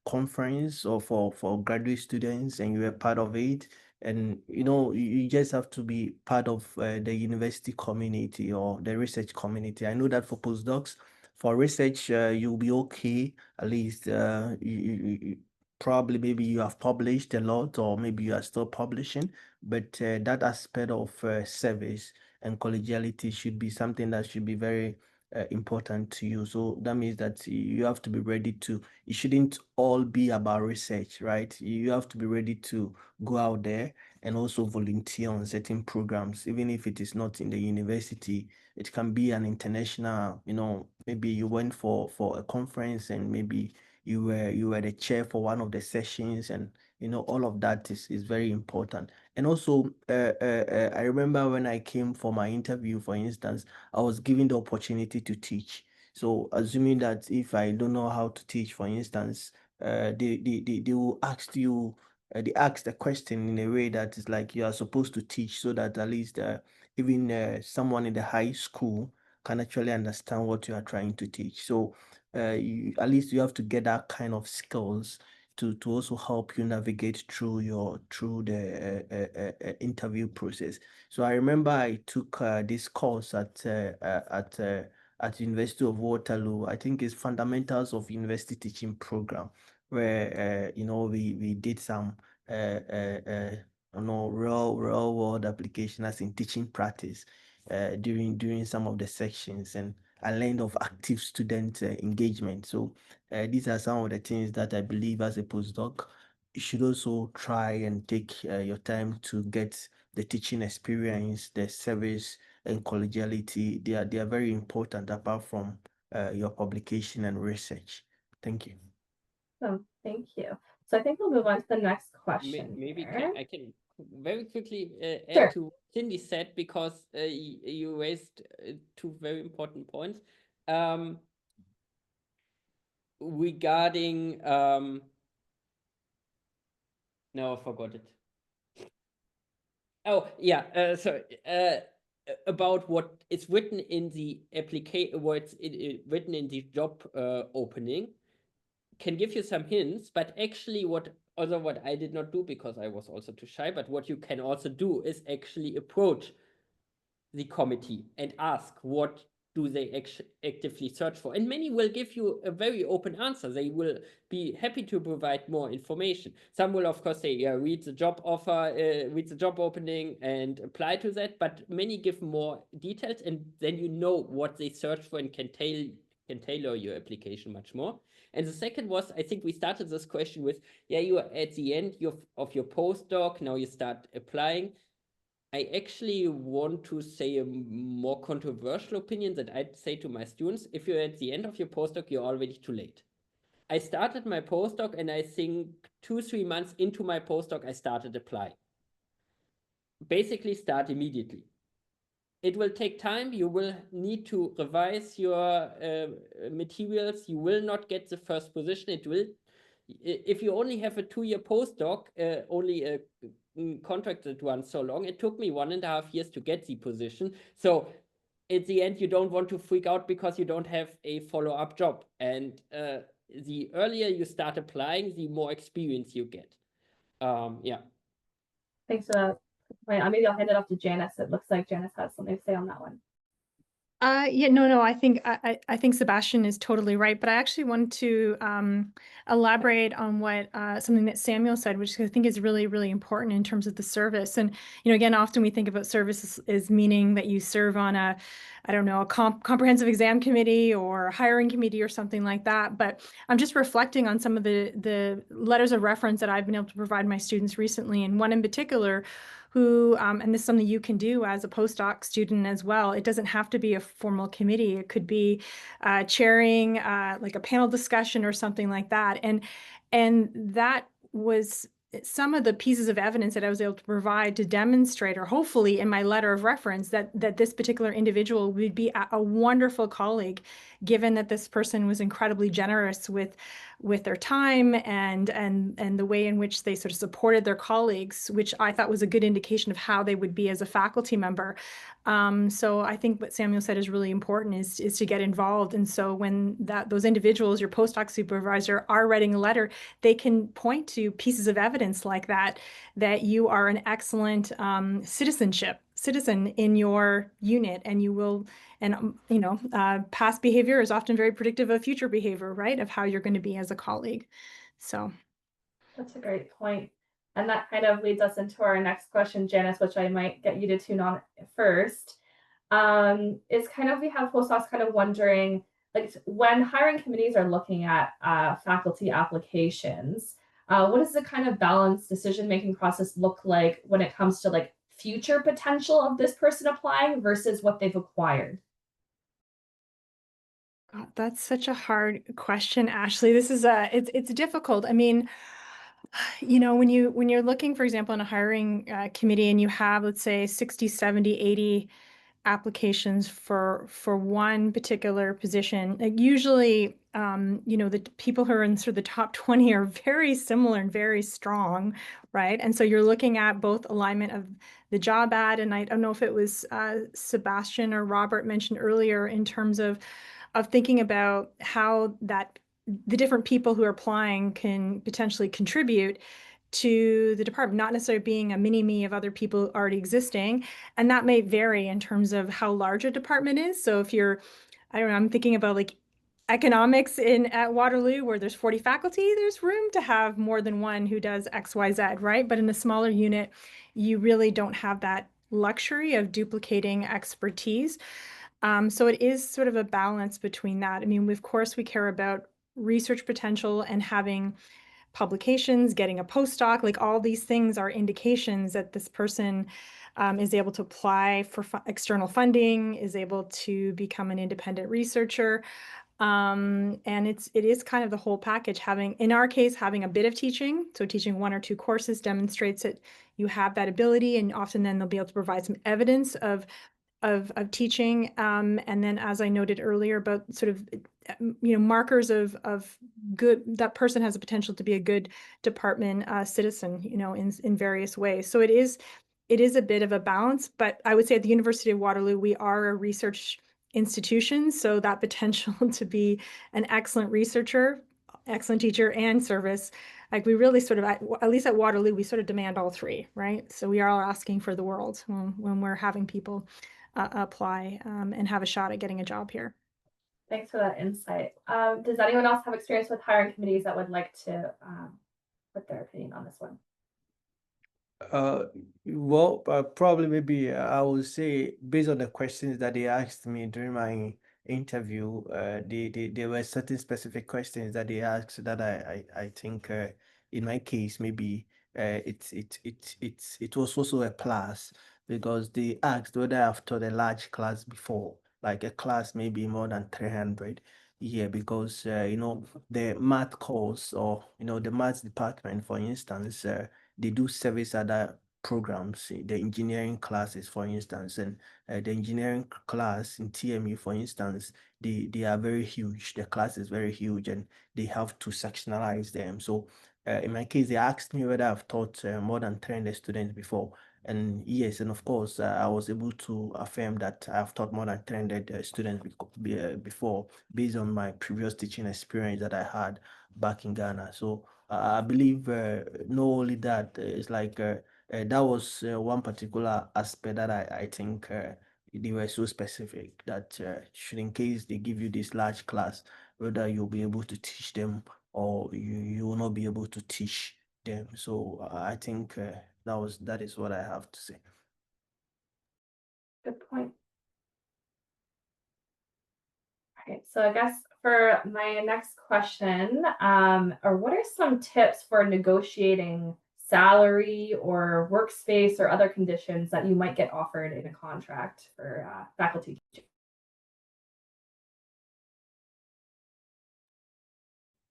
conference or for graduate students and you were part of it. And you just have to be part of the university community or the research community. I know that for postdocs, for research, you'll be okay. At least probably maybe you have published a lot or maybe you are still publishing, but that aspect of service and collegiality should be something that should be very important to you. So that means that you have to be ready to, it shouldn't all be about research, right? You have to be ready to go out there and also volunteer on certain programs, even if it is not in the university. It can be an international, maybe you went for a conference and maybe you were the chair for one of the sessions, and all of that is very important. And also, I remember when I came for my interview, for instance, I was given the opportunity to teach. So assuming that if I don't know how to teach, for instance, they will ask you, they ask the question in a way that is like you are supposed to teach, so that at least even someone in the high school can actually understand what you are trying to teach. So at least you have to get that kind of skills to also help you navigate through the interview process. So I remember I took this course at University of Waterloo. I think it's Fundamentals of University Teaching Program, where we did some real world application as in teaching practice during some of the sections, and I learned of active student engagement. So these are some of the things that I believe as a postdoc you should also try and take your time to get the teaching experience, the service, and collegiality. They are very important apart from your publication and research. Thank you. Thank you. So I think we'll move on to the next question. Maybe here. I can very quickly add Sure. to what Cindy said, because you raised two very important points regarding no, I forgot it. Oh yeah, so about what is written in the application, what's written in the job opening, can give you some hints, but actually what I did not do because I was also too shy, but what you can also do is actually approach the committee and ask what do they actively search for, and many will give you a very open answer. They will be happy to provide more information. Some will of course say, yeah, read the job offer, read the job opening and apply to that, but many give more details, and then you know what they search for and can tailor your application much more. And the second was, I think we started this question with, yeah, you are at the end of your postdoc, now you start applying. I actually want to say a more controversial opinion that I'd say to my students: if you're at the end of your postdoc, you're already too late. I started my postdoc, and I think 2-3 months into my postdoc, I started applying. Basically, start immediately. It will take time. You will need to revise your materials. You will not get the first position. It will, if you only have a 2-year postdoc, only a contracted one so long, it took me 1.5 years to get the position. So at the end, you don't want to freak out because you don't have a follow-up job. And the earlier you start applying, the more experience you get. Yeah. Thanks for that. Maybe I'll hand it off to Janice. It looks like Janice has something to say on that one. Yeah, no, I think Sebastian is totally right, but I actually wanted to elaborate on what something that Samuel said, which I think is really, really important in terms of the service. And again, often we think about service as meaning that you serve on a comprehensive exam committee or hiring committee or something like that. But I'm just reflecting on some of the letters of reference that I've been able to provide my students recently, and one in particular who, and this is something you can do as a postdoc student as well. It doesn't have to be a formal committee. It could be chairing like a panel discussion or something like that. And that was some of the pieces of evidence that I was able to provide to demonstrate, or hopefully in my letter of reference, that this particular individual would be a wonderful colleague, given that this person was incredibly generous with their time and the way in which they sort of supported their colleagues, which I thought was a good indication of how they would be as a faculty member. So I think what Samuel said is really important, is to get involved. And so when those individuals, your postdoc supervisor, are writing a letter, they can point to pieces of evidence like that you are an excellent citizen in your unit, and you will, and past behavior is often very predictive of future behavior, right? Of how you're going to be as a colleague. So that's a great point. And that kind of leads us into our next question, Janice, which I might get you to tune on first. is kind of, we have postdocs kind of wondering, like, when hiring committees are looking at faculty applications, what does the kind of balanced decision-making process look like when it comes to like future potential of this person applying versus what they've acquired? God, that's such a hard question, Ashley. This is it's difficult. I mean, when you're looking, for example, in a hiring committee and you have, let's say, 60, 70, 80 applications for one particular position, like usually, the people who are in sort of the top 20 are very similar and very strong, right? And so you're looking at both alignment of the job ad, and I don't know if it was Sebastian or Robert mentioned earlier in terms of thinking about how the different people who are applying can potentially contribute to the department, not necessarily being a mini-me of other people already existing. And that may vary in terms of how large a department is. So if you're, I don't know, I'm thinking about like economics at Waterloo, where there's 40 faculty, there's room to have more than one who does X, Y, Z, right? But in a smaller unit, you really don't have that luxury of duplicating expertise. So it is sort of a balance between that. I mean, of course, we care about research potential and having publications, getting a postdoc, like all these things are indications that this person is able to apply for external funding, is able to become an independent researcher. And it is kind of the whole package. In our case, having a bit of teaching, so teaching 1 or 2 courses demonstrates that you have that ability, and often then they'll be able to provide some evidence of teaching. And then, as I noted earlier, about sort of markers of good, that person has a potential to be a good department citizen, in various ways. So it is a bit of a balance. But I would say at the University of Waterloo, we are a research institution, so that potential to be an excellent researcher, excellent teacher, and service, like we really sort of, at least at Waterloo, we sort of demand all 3, right? So we are all asking for the world when we're having people apply and have a shot at getting a job here. Thanks for that insight. Does anyone else have experience with hiring committees that would like to put their opinion on this one? Well, probably maybe I would say based on the questions that they asked me during my interview, there were certain specific questions that they asked that I think in my case maybe it was also a plus because they asked whether I've taught a large class before, like a class maybe more than 300. Yeah, because the math course or the math department, for instance, they do service other programs, the engineering classes, for instance, and the engineering class in TMU, for instance, they are very huge. The class is very huge, and they have to sectionalize them. So in my case, they asked me whether I've taught more than 300 students before. And yes, and of course, I was able to affirm that I've taught more than 300 students before, based on my previous teaching experience that I had back in Ghana. So I believe not only that, it's like that was one particular aspect that I think they were so specific that should in case they give you this large class, whether you'll be able to teach them or you will not be able to teach them. So I think that is what I have to say. Good point. Okay, so I guess for my next question, or what are some tips for negotiating salary or workspace or other conditions that you might get offered in a contract for faculty teaching?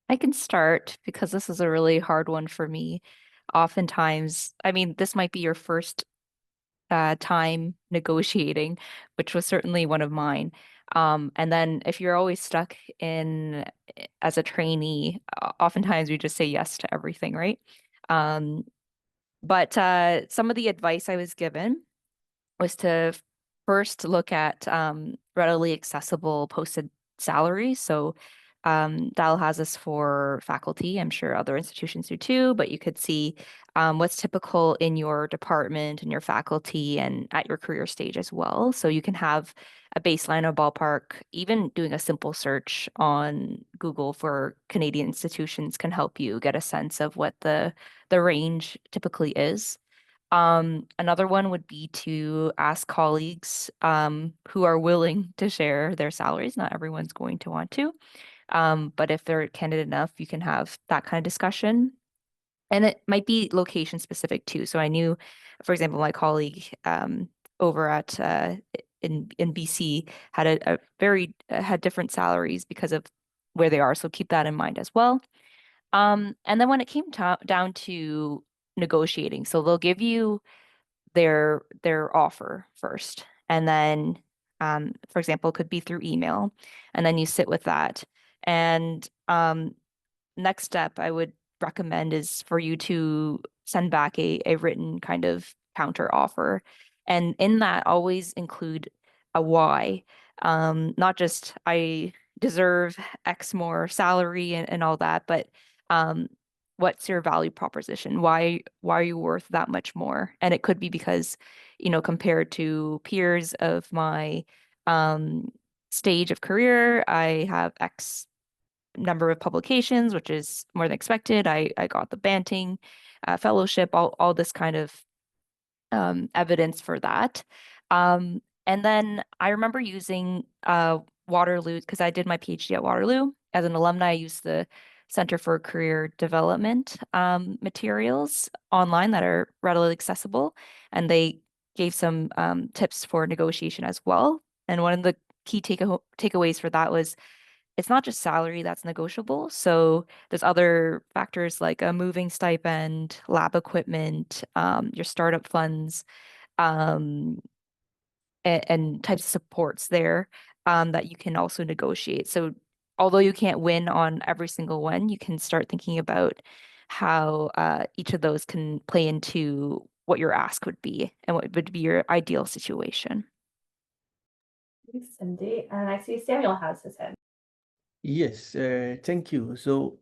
I can start because this is a really hard one for me. Oftentimes, I mean, this might be your first time negotiating, which was certainly one of mine. And then if you're always stuck in as a trainee, oftentimes we just say yes to everything, right? Um, but some of the advice I was given was to first look at readily accessible posted salaries. So Dial has this for faculty. I'm sure other institutions do too, but you could see what's typical in your department and your faculty and at your career stage as well. So you can have a baseline or ballpark. Even doing a simple search on Google for Canadian institutions can help you get a sense of what the range typically is. Another one would be to ask colleagues who are willing to share their salaries. Not everyone's going to want to, but if they're candid enough, you can have that kind of discussion. And it might be location specific too. So I knew, for example, my colleague over at in BC had a very had different salaries because of where they are. So keep that in mind as well. And then when it came down to negotiating, so they'll give you their offer first, and then for example, it could be through email, and then you sit with that. And next step I would recommend is for you to send back a written kind of counter offer. And in that, always include a why. Not just I deserve X more salary and all that, but um, what's your value proposition? Why are you worth that much more? And it could be because, compared to peers of my stage of career, I have X number of publications, which is more than expected. I got the Banting fellowship, all this kind of evidence for that. And then I remember using Waterloo because I did my PhD at Waterloo. As an alumni, I used the Center for Career Development materials online that are readily accessible, and they gave some tips for negotiation as well. And one of the key takeaways for that was it's not just salary that's negotiable. So there's other factors like a moving stipend, lab equipment, your startup funds, um, and types of supports there that you can also negotiate. So although you can't win on every single one, you can start thinking about how each of those can play into what your ask would be and what would be your ideal situation. Thanks, Cindy. And I see Samuel has his hand. Yes, thank you. So,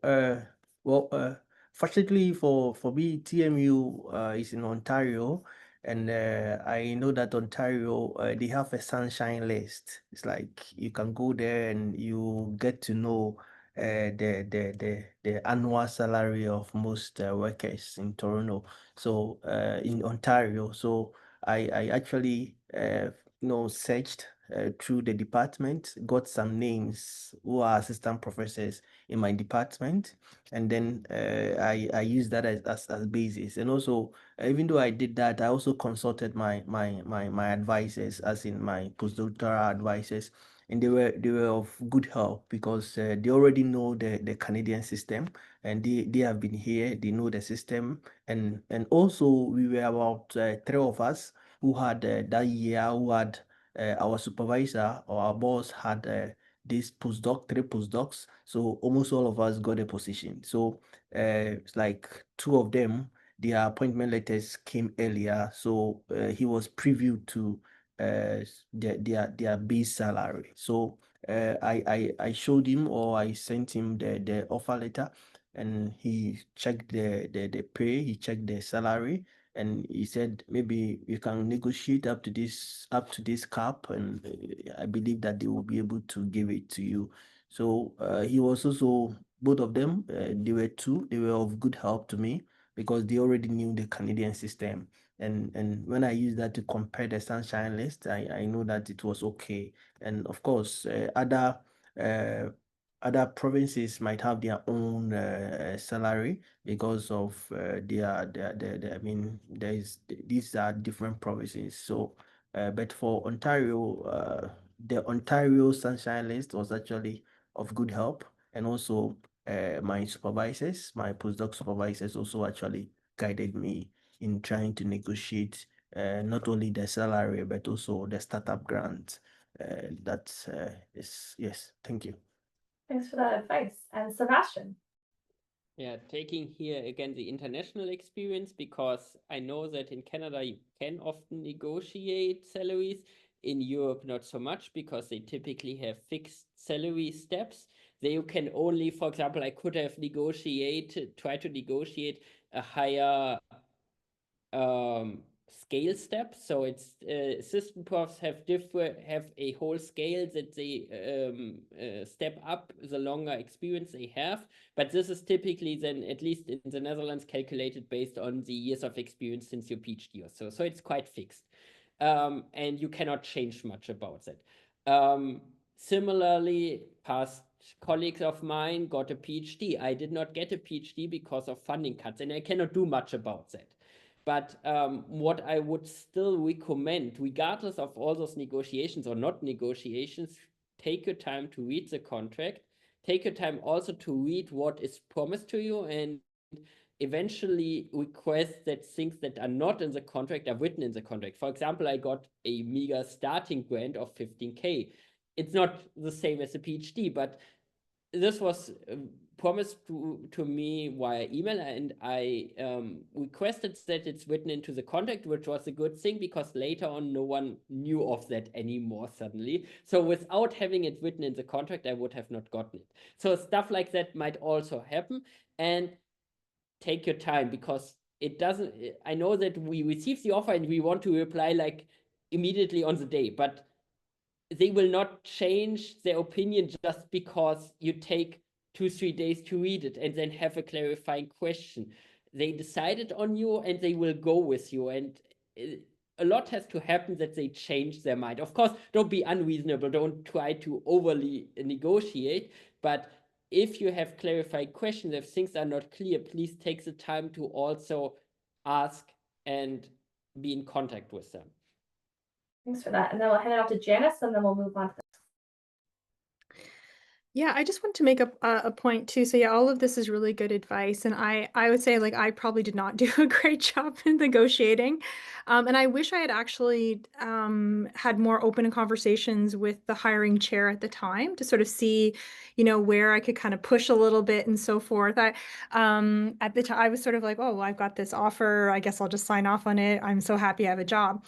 well, fortunately for me, TMU is in Ontario, and I know that Ontario they have a sunshine list. It's like you can go there and you get to know the annual salary of most workers in Toronto. So, in Ontario, so I actually searched through the department, got some names who are assistant professors in my department, and then I used that as basis. And also, even though I did that, I also consulted my advisors, as in my postdoctoral advisors, and they were of good help because they already know the Canadian system, and they have been here, they know the system, and also we were about three of us who had that year who had our supervisor or our boss had this postdoc, three postdocs. So almost all of us got a position. So it's like two of them, their appointment letters came earlier. So he was previewed to their base salary. So I showed him, or I sent him the offer letter, and he checked the pay, he checked the salary, and he said maybe you can negotiate up to this cap, and I believe that they will be able to give it to you. So he was also, both of them, they were of good help to me because they already knew the Canadian system, and when I used that to compare the sunshine list, I know that it was okay. And of course uh, other provinces might have their own salary because of I mean, these are different provinces. So, but for Ontario, the Ontario Sunshine List was actually of good help, and also my supervisors, my postdoc supervisors, also actually guided me in trying to negotiate not only the salary but also the startup grant. That is, yes. Thank you. Thanks for that advice. And Sebastian. Yeah, taking here again the international experience, because I know that in Canada you can often negotiate salaries. In Europe, not so much, because they typically have fixed salary steps. There you can only, for example, I could have try to negotiate a higher scale steps. So it's assistant profs have a whole scale that they step up the longer experience they have. But this is typically then, at least in the Netherlands, calculated based on the years of experience since your PhD or so. So it's quite fixed. And you cannot change much about that. Similarly, past colleagues of mine got a PhD. I did not get a PhD because of funding cuts, and I cannot do much about that. But what I would still recommend, regardless of all those negotiations or not negotiations, take your time to read the contract. Take your time also to read what is promised to you, and eventually request that things that are not in the contract are written in the contract. For example, I got a meager starting grant of 15K. It's not the same as a PhD, but this was promised to me via email, and I requested that it's written into the contract, which was a good thing because later on no one knew of that anymore suddenly. So without having it written in the contract, I would have not gotten it. So stuff like that might also happen, and take your time, because it doesn't, I know that we receive the offer and we want to reply like immediately on the day, but they will not change their opinion just because you take 2-3 days to read it and then have a clarifying question. They decided on you and they will go with you, and a lot has to happen that they change their mind. Of course, don't be unreasonable, don't try to overly negotiate, but if you have clarifying questions, if things are not clear, please take the time to also ask and be in contact with them. Thanks for that. And then we'll hand it off to Janice, and then we'll move on to Yeah, I just want to make a point too. So yeah, all of this is really good advice. And I would say like I probably did not do a great job in negotiating. And I wish I had actually had more open conversations with the hiring chair at the time to sort of see, where I could kind of push a little bit and so forth. At the time I was sort of like, oh, well, I've got this offer. I guess I'll just sign off on it. I'm so happy I have a job.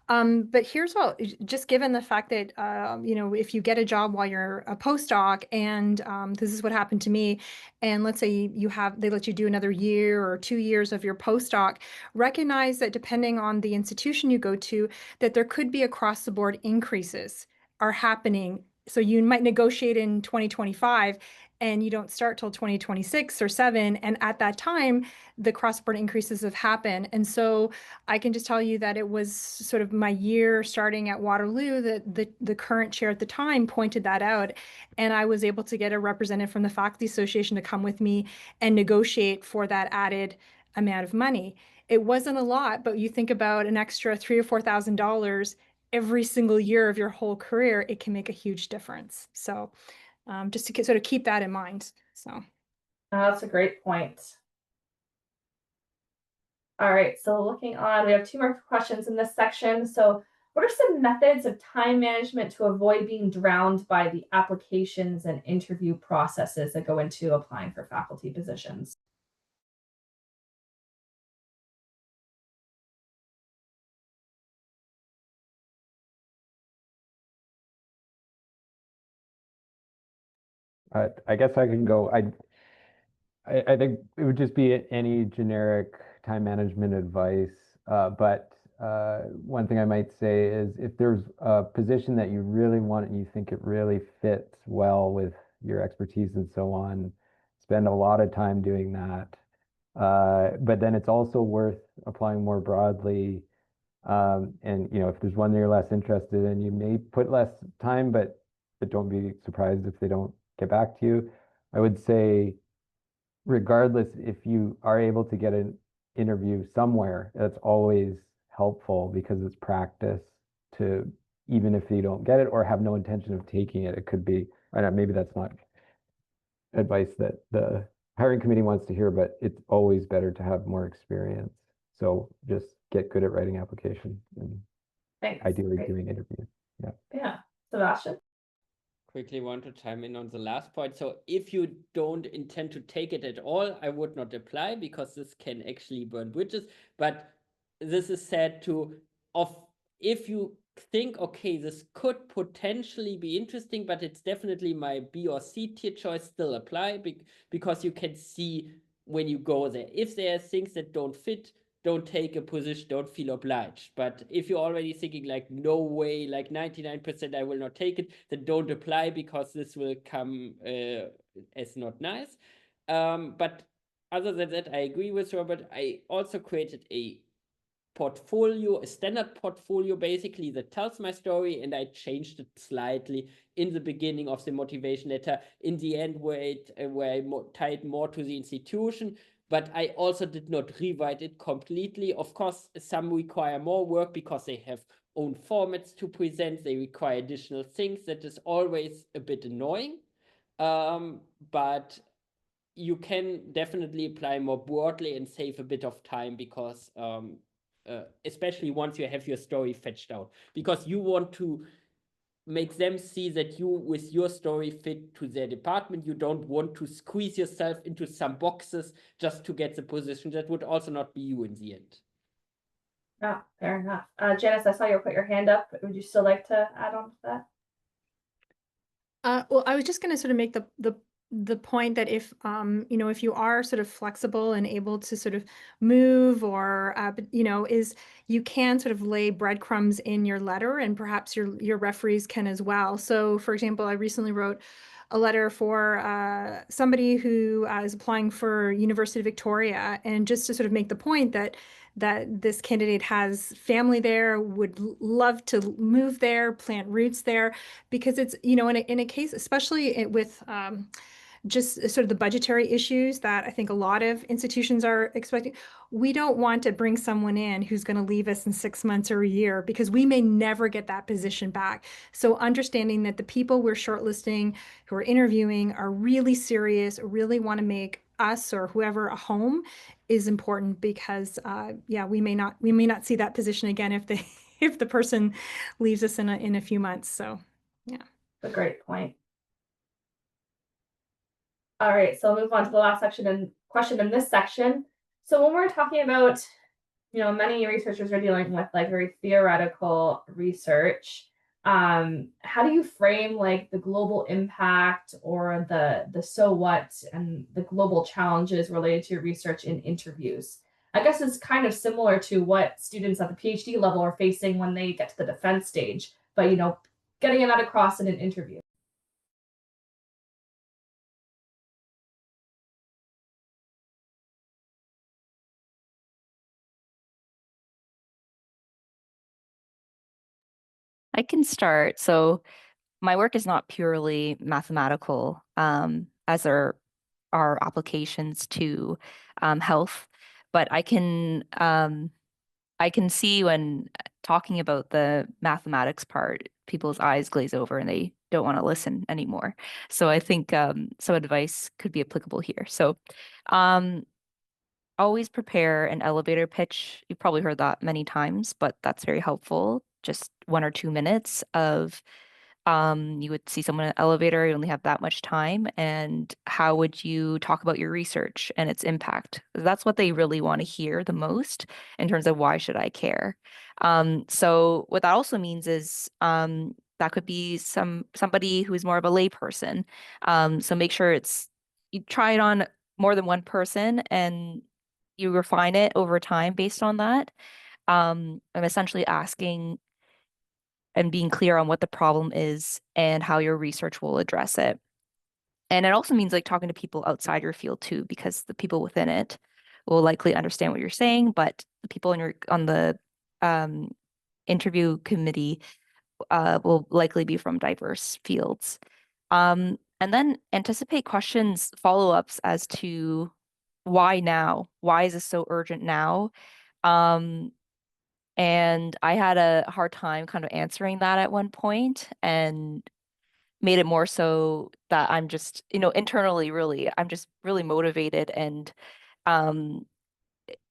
But here's what, just given the fact that, if you get a job while you're a postdoc, and this is what happened to me, and let's say they let you do another year or 2 years of your postdoc, recognize that depending on the institution you go to, that there could be across the board increases are happening. So you might negotiate in 2025 and you don't start till 2026 or 7. And at that time, the cross-border increases have happened. And so I can just tell you that it was sort of my year starting at Waterloo that the current chair at the time pointed that out. And I was able to get a representative from the Faculty Association to come with me and negotiate for that added amount of money. It wasn't a lot, but you think about an extra $3,000 or $4,000 every single year of your whole career, it can make a huge difference. So just to sort of keep that in mind. So that's a great point. All right, so looking on, we have 2 more questions in this section. So what are some methods of time management to avoid being drowned by the applications and interview processes that go into applying for faculty positions? I guess I can go. I think it would just be any generic time management advice. But one thing I might say is if there's a position that you really want and you think it really fits well with your expertise and so on, spend a lot of time doing that. But then it's also worth applying more broadly. And if there's one that you're less interested in, you may put less time, but don't be surprised if they don't get back to you. I would say, regardless, if you are able to get an interview somewhere, that's always helpful because it's practice to, even if you don't get it or have no intention of taking it, it could be, I don't know, maybe that's not advice that the hiring committee wants to hear, but it's always better to have more experience. So just get good at writing applications and ideally doing interviews. Yeah. Sebastian? Quickly want to chime in on the last point. So if you don't intend to take it at all, I would not apply because this can actually burn bridges. But this is said if you think, okay, this could potentially be interesting, but it's definitely my B or C tier choice, still apply because you can see when you go there. If there are things that don't fit, don't take a position, don't feel obliged. But if you're already thinking like, no way, like 99% I will not take it, then don't apply, because this will come as not nice. But other than that, I agree with Robert. I also created a portfolio, a standard portfolio basically, that tells my story, and I changed it slightly in the beginning of the motivation letter, in the end where I tied more to the institution, but I also did not rewrite it completely. Of course, some require more work because they have own formats to present, they require additional things. That is always a bit annoying, but you can definitely apply more broadly and save a bit of time, because especially once you have your story fetched out, because you want to make them see that you, with your story, fit to their department. You don't want to squeeze yourself into some boxes just to get the position. That would also not be you in the end. Yeah, fair enough. Janice, I saw you put your hand up. Would you still like to add on to that? Well, I was just going to sort of make the point that if if you are sort of flexible and able to sort of move, or is you can sort of lay breadcrumbs in your letter, and perhaps your referees can as well. So, for example, I recently wrote a letter for somebody who is applying for University of Victoria, and just to sort of make the point that this candidate has family there, would love to move there, plant roots there, because it's, in a case, especially with just sort of the budgetary issues that I think a lot of institutions are expecting. We don't want to bring someone in who's going to leave us in 6 months or a year, because we may never get that position back. So understanding that the people we're shortlisting, who are interviewing, are really serious, really want to make us or whoever a home, is important, because we may not see that position again if the person leaves us in a few months. So yeah, A great point. All right, so I'll move on to the last section and question in this section. So when we're talking about, many researchers are dealing with like very theoretical research. How do you frame like the global impact, or the so what, and the global challenges related to your research in interviews? I guess it's kind of similar to what students at the PhD level are facing when they get to the defense stage, but getting that across in an interview. I can start. So my work is not purely mathematical, as there are applications to health, but I can see when talking about the mathematics part, people's eyes glaze over and they don't want to listen anymore. So I think some advice could be applicable here. So always prepare an elevator pitch. You've probably heard that many times, but that's very helpful. Just 1 or 2 minutes of you would see someone in an elevator, you only have that much time, and how would you talk about your research and its impact? That's what they really want to hear the most in terms of why should I care. So what that also means is that could be somebody who's more of a layperson. So make sure you try it on more than one person, and you refine it over time based on that. I'm essentially asking and being clear on what the problem is and how your research will address it. And it also means like talking to people outside your field too, because the people within it will likely understand what you're saying, but the people on the interview committee will likely be from diverse fields. And then anticipate questions, follow-ups as to why now? Why is this so urgent now? And I had a hard time kind of answering that at one point, and made it more so that I'm just, internally really, I'm just really motivated and um,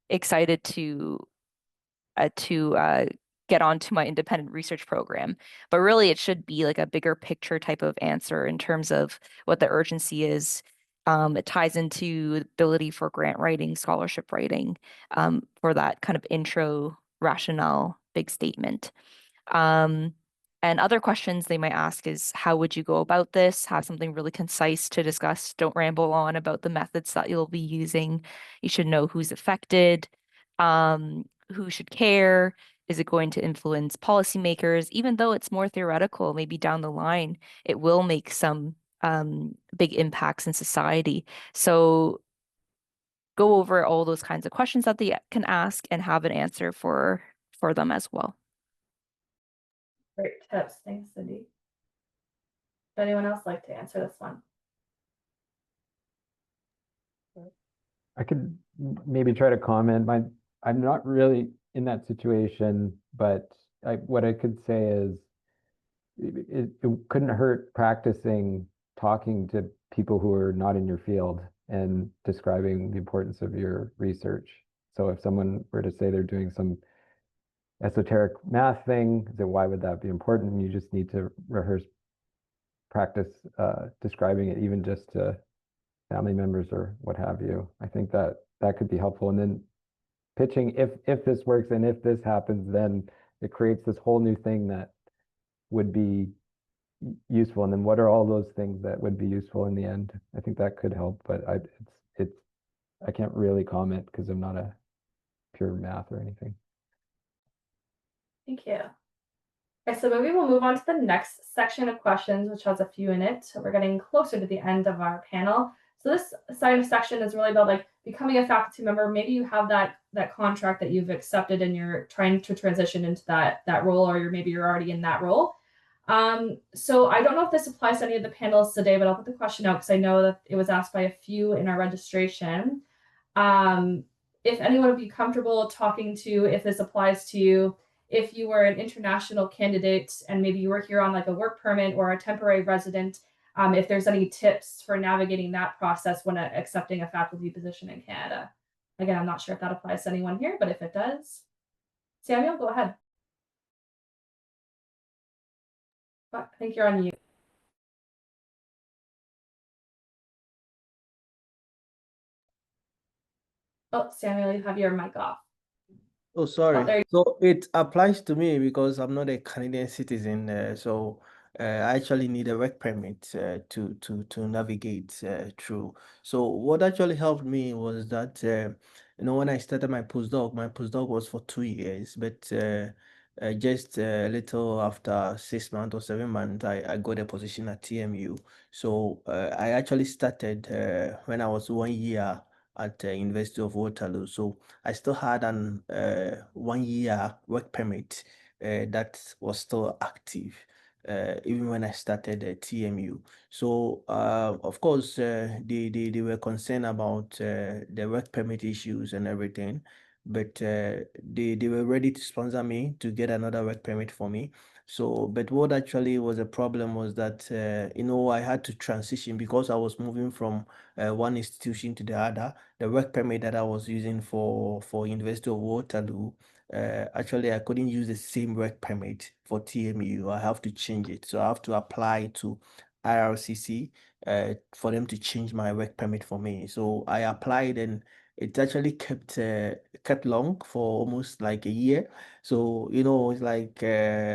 excited to get onto my independent research program. But really, it should be like a bigger picture type of answer in terms of what the urgency is. It ties into the ability for grant writing, scholarship writing, for that kind of intro rationale, big statement. Um, and other questions they might ask is, how would you go about this? Have something really concise to discuss. Don't ramble on about the methods that you'll be using. You should know who's affected. Who should care? Is it going to influence policymakers? Even though it's more theoretical, maybe down the line, it will make some big impacts in society. So go over all those kinds of questions that they can ask and have an answer for them as well. Great tips. Thanks, Cindy. Would anyone else like to answer this one? I could maybe try to comment. I'm not really in that situation, but what I could say is it couldn't hurt practicing talking to people who are not in your field and describing the importance of your research. So if someone were to say they're doing some esoteric math thing, then why would that be important? You just need to practice describing it, even just to family members or what have you. I think that could be helpful. And then pitching, if this works and if this happens, then it creates this whole new thing that would be useful. And then what are all those things that would be useful in the end? I think that could help, but I can't really comment because I'm not a pure math or anything. Thank you. Okay, so maybe we'll move on to the next section of questions, which has a few in it. So we're getting closer to the end of our panel. So this side of section is really about like becoming a faculty member. Maybe you have that contract that you've accepted and you're trying to transition into that role, or maybe you're already in that role. So I don't know if this applies to any of the panelists today, but I'll put the question out because I know that it was asked by a few in our registration. If anyone would be comfortable talking to if this applies to you, if you were an international candidate and maybe you were here on like a work permit or a temporary resident, if there's any tips for navigating that process when accepting a faculty position in Canada. Again, I'm not sure if that applies to anyone here, but if it does, Samuel, go ahead. I think you're on mute. Oh, Samuel, you have your mic off. Oh, sorry. there you So it applies to me because I'm not a Canadian citizen. So I actually need a work permit to navigate through. So what actually helped me was that when I started my postdoc was for 2 years, but just a little after 6 months or 7 months, I got a position at TMU. So I actually started when I was 1 year at the University of Waterloo. So I still had an 1 year work permit that was still active even when I started TMU. So of course they were concerned about the work permit issues and everything, but they were ready to sponsor me to get another work permit for me. So, but what actually was a problem was that I had to transition because I was moving from one institution to the other. The work permit that I was using for University of Waterloo, actually I couldn't use the same work permit for TMU. I have to change it. So I have to apply to IRCC for them to change my work permit for me. So I applied and it actually kept long for almost like a year. So it's like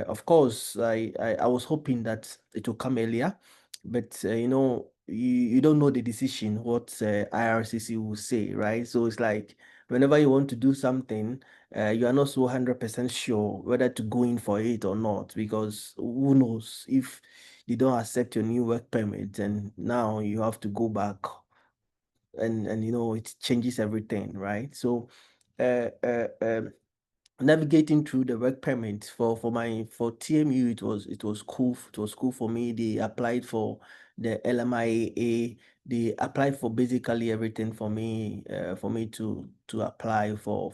of course I was hoping that it will come earlier, but you don't know the decision what IRCC will say, right? So it's like whenever you want to do something, you are not so 100% sure whether to go in for it or not, because who knows if they don't accept your new work permit and now you have to go back and it changes everything, right? So uh, uh, um, navigating through the work permit for TMU, it was cool. It was cool for me. They applied for the LMIA. They applied for basically everything for me to apply for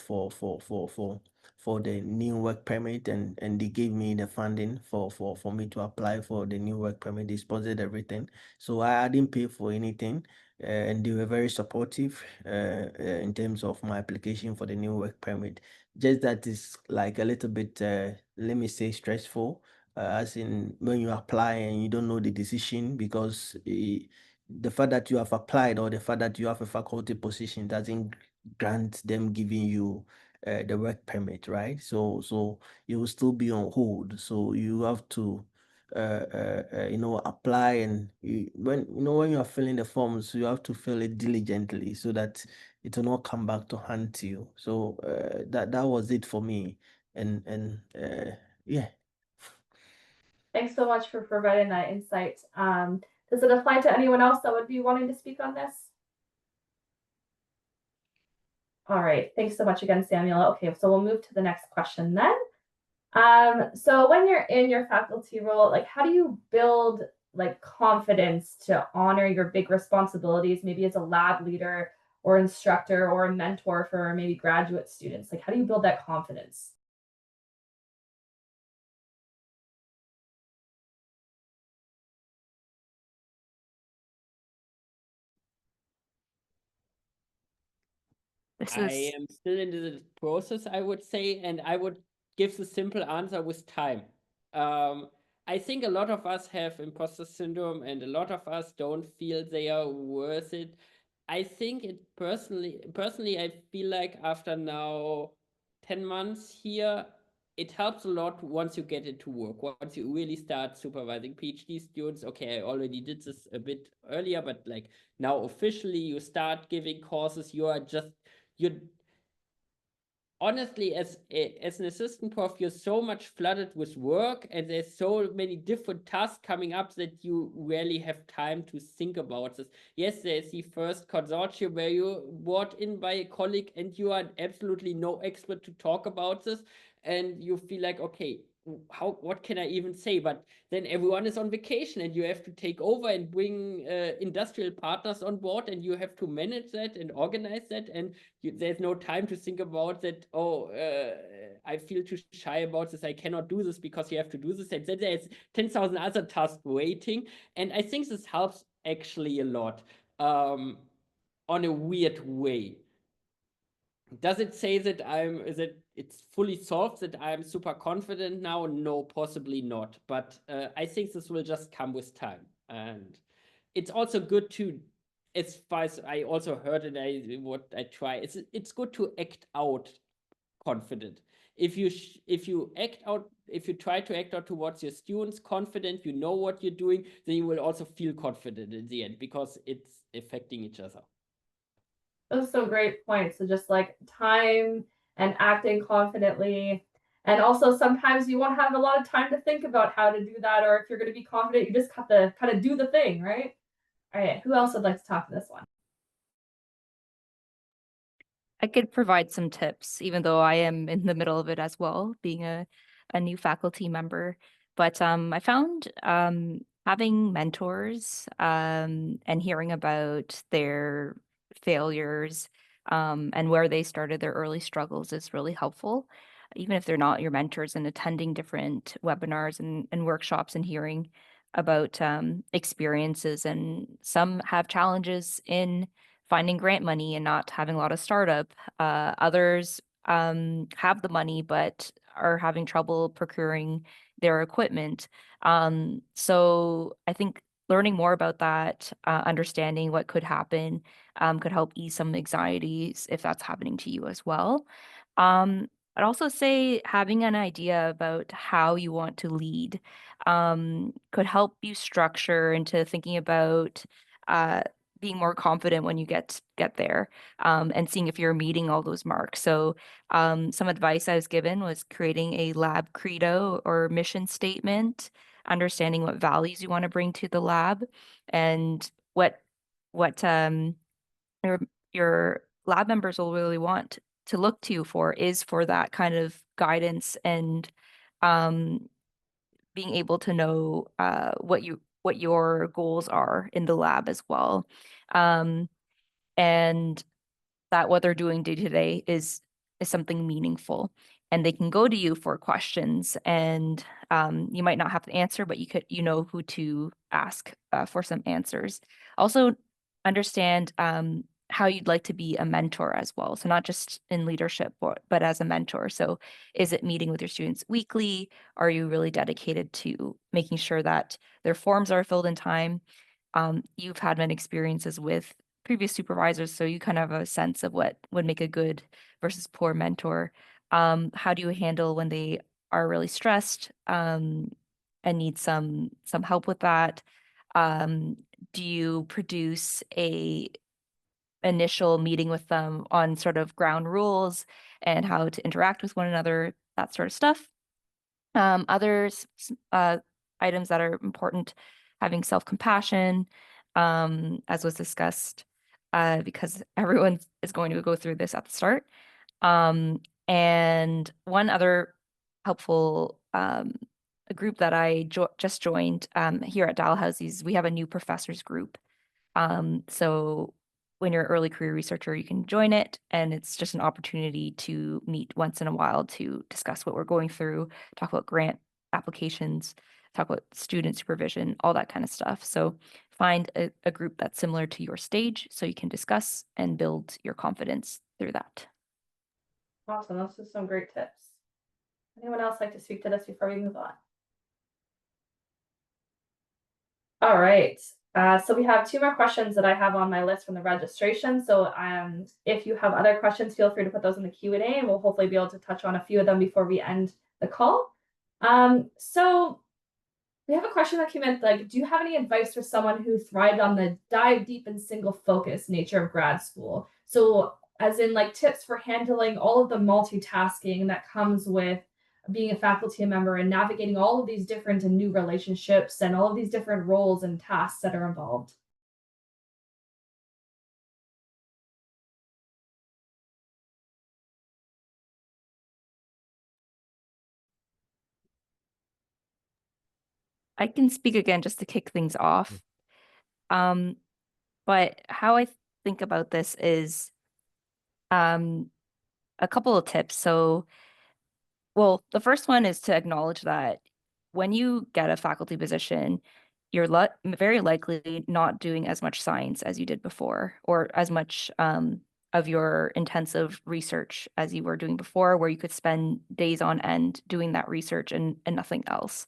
the new work permit, and they gave me the funding for me to apply for the new work permit. They sponsored everything, so I didn't pay for anything. And they were very supportive in terms of my application for the new work permit. Just that is like a little bit, let me say, stressful, as in when you apply and you don't know the decision, because the fact that you have applied or the fact that you have a faculty position doesn't grant them giving you the work permit, right? So you will still be on hold. So you have to apply, and when you are filling the forms, you have to fill it diligently so that it will not come back to haunt you. So that was it for me. And yeah. Thanks so much for providing that insight. Does it apply to anyone else that would be wanting to speak on this? All right, thanks so much again, Samuel. Okay, so we'll move to the next question then. So when you're in your faculty role, like how do you build like confidence to honor your big responsibilities, maybe as a lab leader or instructor or a mentor for maybe graduate students? Like how do you build that confidence? This I is am still in the process, I would say, and I would give the simple answer with time. I think a lot of us have imposter syndrome, and a lot of us don't feel they are worth it. I think it personally, I feel like after now 10 months here, it helps a lot once you get into work, once you really start supervising PhD students. Okay, I already did this a bit earlier, but like now officially you start giving courses, you're honestly, as an assistant prof, you're so much flooded with work, and there's so many different tasks coming up that you rarely have time to think about this. Yes, there's the first consortium where you're brought in by a colleague and you are absolutely no expert to talk about this, and you feel like, okay, what can I even say? But then everyone is on vacation and you have to take over and bring industrial partners on board, and you have to manage that and organize that, and there's no time to think about that. Oh, I feel too shy about this, I cannot do this, because you have to do this, and then there's 10,000 other tasks waiting. And I think this helps actually a lot, on a weird way. Does it say that it's fully solved, that I'm super confident now? No, possibly not. But I think this will just come with time. And it's also good to, as far as I also heard, and what I try, it's good to act out confident. If you try to act out towards your students confident, you know what you're doing, then you will also feel confident in the end, because it's affecting each other. Those are some great points. So just like time and acting confidently. And also sometimes you won't have a lot of time to think about how to do that, or if you're going to be confident, you just have to kind of do the thing, right? All right, who else would like to talk to this one? I could provide some tips, even though I am in the middle of it as well, being a new faculty member. But I found having mentors and hearing about their failures and where they started their early struggles is really helpful, even if they're not your mentors, and attending different webinars and workshops and hearing about experiences. And some have challenges in finding grant money and not having a lot of startup. Others have the money but are having trouble procuring their equipment. So I think learning more about that, understanding what could happen, could help ease some anxieties if that's happening to you as well. I'd also say having an idea about how you want to lead could help you structure into thinking about uh, being more confident when you get there, and seeing if you're meeting all those marks. So some advice I was given was creating a lab credo or mission statement, understanding what values you want to bring to the lab, and what your your lab members will really want to look to you for is for that kind of guidance, and um, being able to know what your goals are in the lab as well. Um, and that what they're doing day to day is something meaningful, and they can go to you for questions, and you might not have the answer, but you know who to ask for some answers. Also understand how you'd like to be a mentor as well, so not just in leadership but as a mentor. So is it meeting with your students weekly? Are you really dedicated to making sure that their forms are filled in time? You've had many experiences with previous supervisors, so you kind of have a sense of what would make a good versus poor mentor. How do you handle when they are really stressed and need some help with that? Um, do you produce a initial meeting with them on sort of ground rules and how to interact with one another, that sort of stuff. Others items that are important, having self-compassion, as was discussed, because everyone is going to go through this at the start. And one other helpful a group that I just joined here at Dalhousie's, we have a new professors group. So when you're an early career researcher, you can join it, and it's just an opportunity to meet once in a while to discuss what we're going through, talk about grant applications, talk about student supervision, all that kind of stuff. So find a group that's similar to your stage so you can discuss and build your confidence through that. Awesome. Those are some great tips. Anyone else like to speak to this before we move on? All right. So we have 2 more questions that I have on my list from the registration. So if you have other questions, feel free to put those in the Q&A, and we'll hopefully be able to touch on a few of them before we end the call. So we have a question that came in, like, do you have any advice for someone who thrived on the dive deep and single focus nature of grad school? So as in like tips for handling all of the multitasking that comes with being a faculty member and navigating all of these different and new relationships and all of these different roles and tasks that are involved. I can speak again just to kick things off. But how I think about this is a couple of tips. So, well, the first one is to acknowledge that when you get a faculty position, you're very likely not doing as much science as you did before, or as much of your intensive research as you were doing before, where you could spend days on end doing that research and nothing else.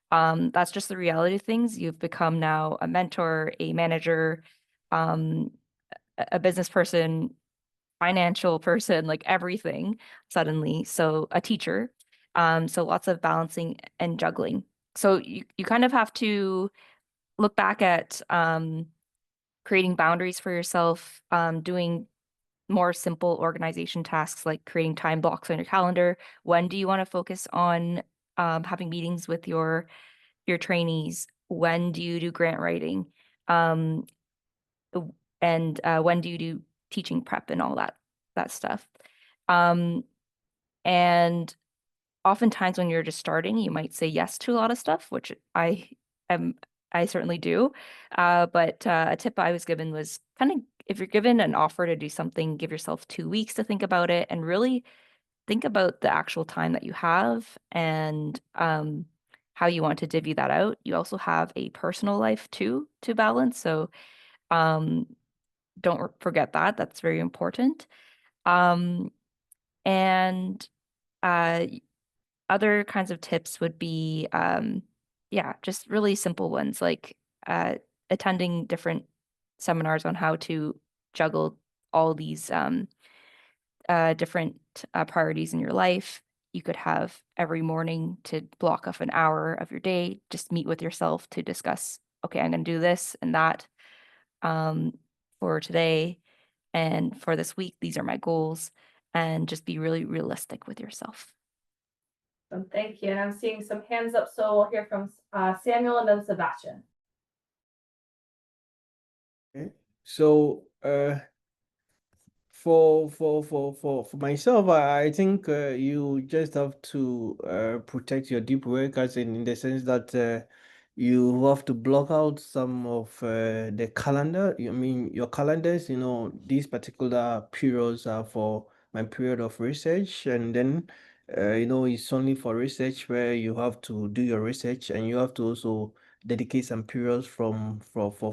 That's just the reality of things. You've become now a mentor, a manager, a business person, financial person, like everything suddenly. So a teacher. So lots of balancing and juggling. So you kind of have to look back at creating boundaries for yourself, doing more simple organization tasks like creating time blocks on your calendar. When do you want to focus on having meetings with your trainees? When do you do grant writing? And when do you do teaching prep and all that stuff? And oftentimes when you're just starting, you might say yes to a lot of stuff, which I certainly do. But a tip I was given was kind of, if you're given an offer to do something, give yourself 2 weeks to think about it and really think about the actual time that you have and how you want to divvy that out. You also have a personal life too to balance. So don't forget that. That's very important. And other kinds of tips would be, yeah, just really simple ones like attending different seminars on how to juggle all these different priorities in your life. You could have every morning to block off an hour of your day, just meet with yourself to discuss, okay, I'm going to do this and that for today. And for this week, these are my goals, and just be really realistic with yourself. Thank you. And I'm seeing some hands up, so we'll hear from Samuel and then Sebastian. Okay. So for myself, I think you just have to protect your deep work, as in the sense that you have to block out some of the calendar. I mean, your calendars, these particular periods are for my period of research, and then it's only for research where you have to do your research, and you have to also dedicate some periods for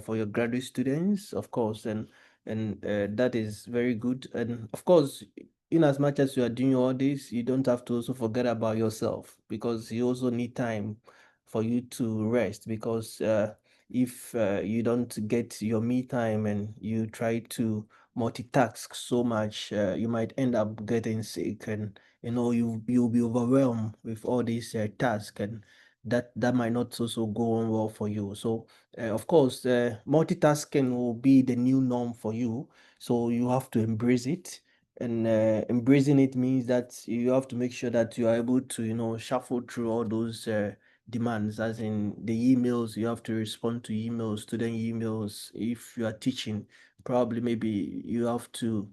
your graduate students, of course, and that is very good. And of course, in as much as you are doing all this, you don't have to also forget about yourself, because you also need time for you to rest, because if you don't get your me time and you try to multitask so much, you might end up getting sick, and you'll be overwhelmed with all these tasks, and that might not also go on well for you. So of course, multitasking will be the new norm for you. So you have to embrace it. And embracing it means that you have to make sure that you are able to, shuffle through all those demands, as in the emails. You have to respond to emails, student emails. If you are teaching, probably maybe you have to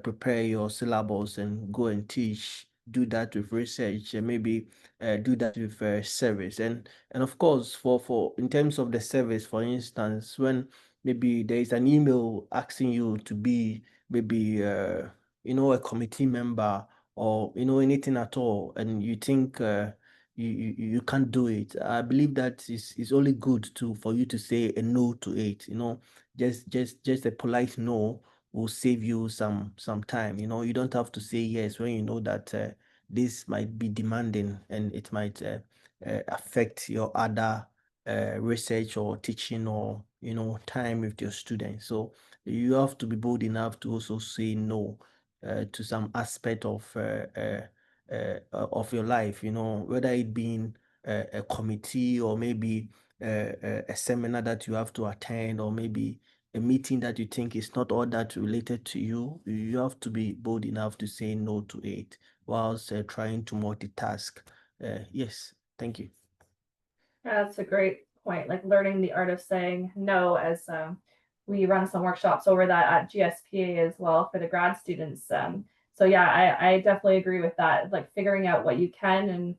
prepare your syllabus and go and teach. Do that with research, and maybe do that with service. And of course, for in terms of the service, for instance, when maybe there is an email asking you to be maybe a committee member, or anything at all, and you think you can't do it, I believe that is only good for you to say a no to it. Just a polite no will save you some time. You don't have to say yes when you know that this might be demanding, and it might affect your other research or teaching, or time with your students. So you have to be bold enough to also say no to some aspect of your life, whether it being a committee, or maybe a seminar that you have to attend, or maybe a meeting that you think is not all that related to you. You have to be bold enough to say no to it, whilst trying to multitask. Yes, thank you. That's a great point. Like learning the art of saying no, as we run some workshops over that at GSPA as well for the grad students. So yeah, I definitely agree with that. Like figuring out what you can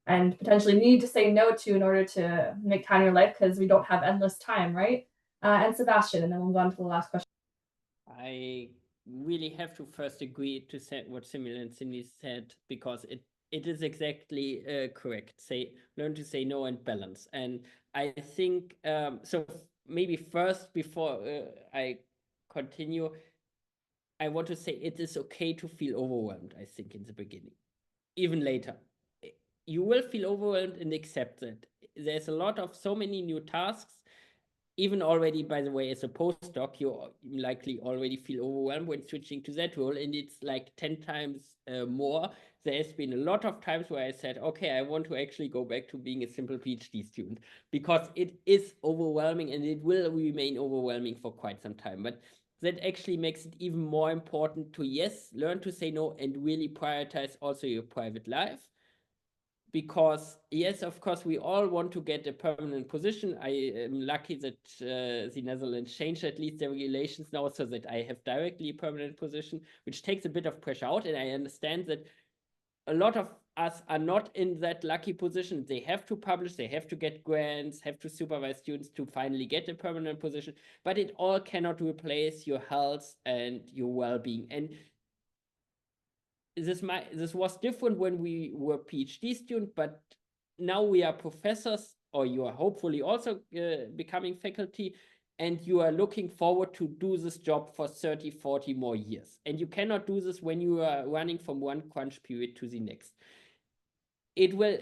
and potentially need to say no to in order to make time in your life, because we don't have endless time, right? And Sebastian, and then we'll move on to the last question. I really have to first agree to say what Simil and Cindy said, because it is exactly correct. Learn to say no and balance. And I think so. Maybe first, before I continue, I want to say it is okay to feel overwhelmed. I think in the beginning, even later, you will feel overwhelmed, and accept that there's a lot of so many new tasks. Even already, by the way, as a postdoc, you likely already feel overwhelmed when switching to that role, and it's like 10 times more. There's been a lot of times where I said, okay, I want to actually go back to being a simple PhD student, because it is overwhelming, and it will remain overwhelming for quite some time. But that actually makes it even more important to, yes, learn to say no, and really prioritize also your private life. Because yes, of course, we all want to get a permanent position. I am lucky that the Netherlands changed at least their regulations now, so that I have directly a permanent position, which takes a bit of pressure out. And I understand that a lot of us are not in that lucky position. They have to publish, they have to get grants, have to supervise students to finally get a permanent position. But it all cannot replace your health and your well-being. And this was different when we were PhD students, but now we are professors, or you are hopefully also becoming faculty, and you are looking forward to do this job for 30, 40 more years. And you cannot do this when you are running from one crunch period to the next. It will,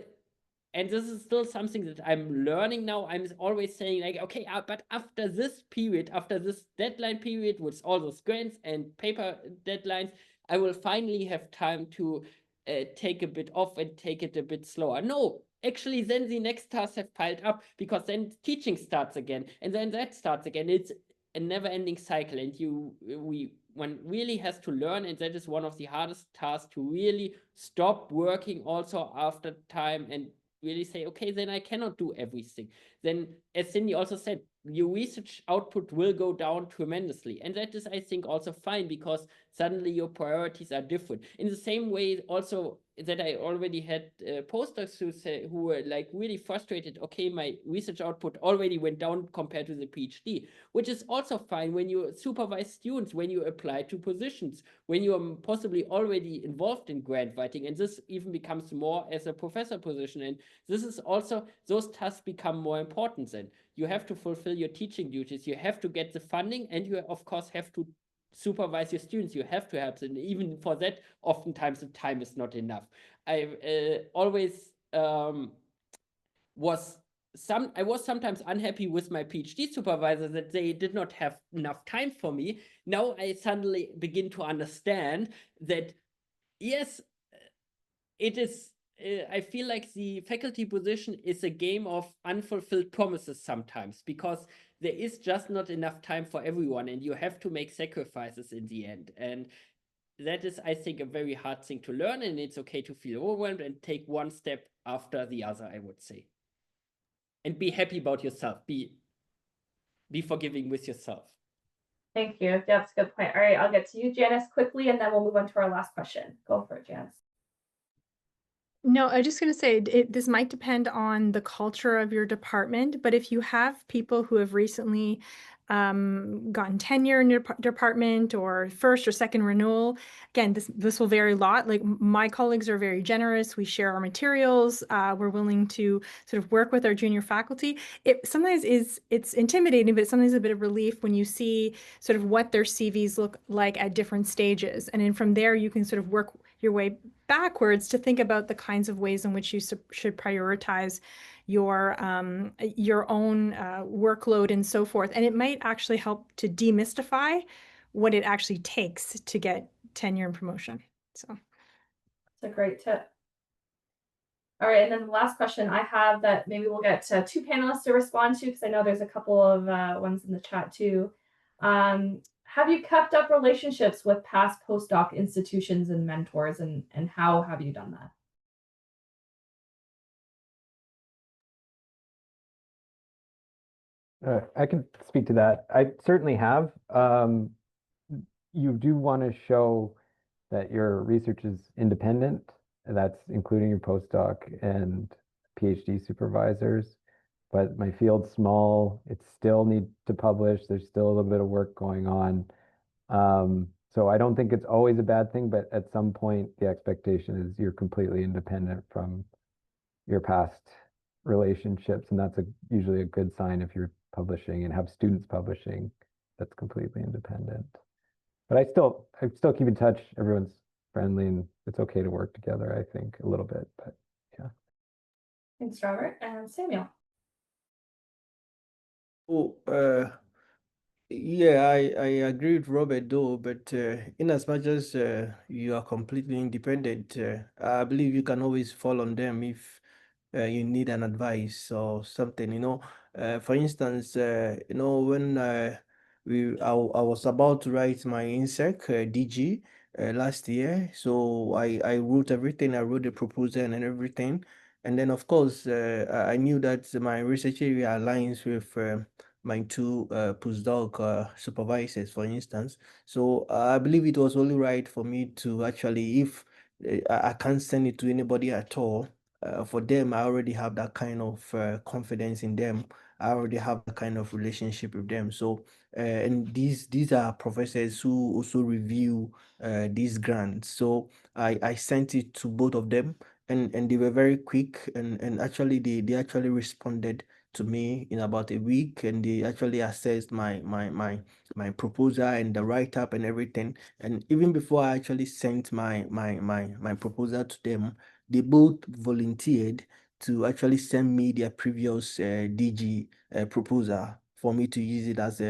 and this is still something that I'm learning now. I'm always saying like, okay, but after this period, after this deadline period with all those grants and paper deadlines, I will finally have time to take a bit off and take it a bit slower. No, actually, then the next tasks have piled up, because then teaching starts again, and then that starts again. It's a never-ending cycle, and one really has to learn, and that is one of the hardest tasks, to really stop working also after time, and really say, okay, then I cannot do everything. Then, as Cindy also said, your research output will go down tremendously. And that is, I think, also fine, because suddenly your priorities are different. In the same way, also, that I already had postdocs who were like really frustrated. Okay, my research output already went down compared to the PhD, which is also fine when you supervise students, when you apply to positions, when you are possibly already involved in grant writing, and this even becomes more as a professor position. And this is also, those tasks become more important then. You have to fulfill your teaching duties, you have to get the funding, and you of course have to supervise your students, you have to help them. And even for that, oftentimes the time is not enough. I always was sometimes unhappy with my PhD supervisor that they did not have enough time for me. Now I suddenly begin to understand that, yes, it is I feel like the faculty position is a game of unfulfilled promises sometimes, because there is just not enough time for everyone and you have to make sacrifices in the end. And that is, I think, a very hard thing to learn, and it's okay to feel overwhelmed and take one step after the other, I would say. And be happy about yourself. Be forgiving with yourself. Thank you. That's a good point. All right, I'll get to you, Janice, quickly, and then we'll move on to our last question. Go for it, Janice. No, I was just going to say this might depend on the culture of your department, but if you have people who have recently gotten tenure in your department or first or second renewal, again, this will vary a lot. Like my colleagues are very generous. We share our materials. We're willing to sort of work with our junior faculty. It sometimes it's intimidating, but sometimes a bit of relief when you see sort of what their CVs look like at different stages. And then from there, you can sort of work your way backwards to think about the kinds of ways in which you should prioritize your own workload and so forth. And it might actually help to demystify what it actually takes to get tenure and promotion. So that's a great tip. All right, and then the last question I have that maybe we'll get two panelists to respond to, because I know there's a couple of ones in the chat too. Have you kept up relationships with past postdoc institutions and mentors, and how have you done that? I can speak to that. I certainly have. You do want to show that your research is independent. That's including your postdoc and PhD supervisors. But my field's small. It still need to publish. There's still a little bit of work going on. So I don't think it's always a bad thing, but at some point the expectation is you're completely independent from your past relationships, and that's usually a good sign if you're publishing and have students publishing that's completely independent. But I still keep in touch. Everyone's friendly, and it's okay to work together, I think, a little bit, but yeah. Thanks, Robert. And Samuel. Oh, yeah, I agree with Robert though, but in as much as you are completely independent, I believe you can always fall on them if you need an advice or something, For instance, when I was about to write my INSEC DG last year, so I wrote everything. I wrote the proposal and everything, and then of course I knew that my research area aligns with my two postdoc supervisors, for instance. So I believe it was only right for me to actually, if I can't send it to anybody at all, for them, I already have that kind of confidence in them. I already have that kind of relationship with them. So, and these are professors who also review these grants. So I sent it to both of them, and they were very quick, and actually they actually responded to me in about a week, and they actually assessed my proposal and the write-up and everything. And even before I actually sent my proposal to them, they both volunteered to actually send me their previous DG proposal for me to use it as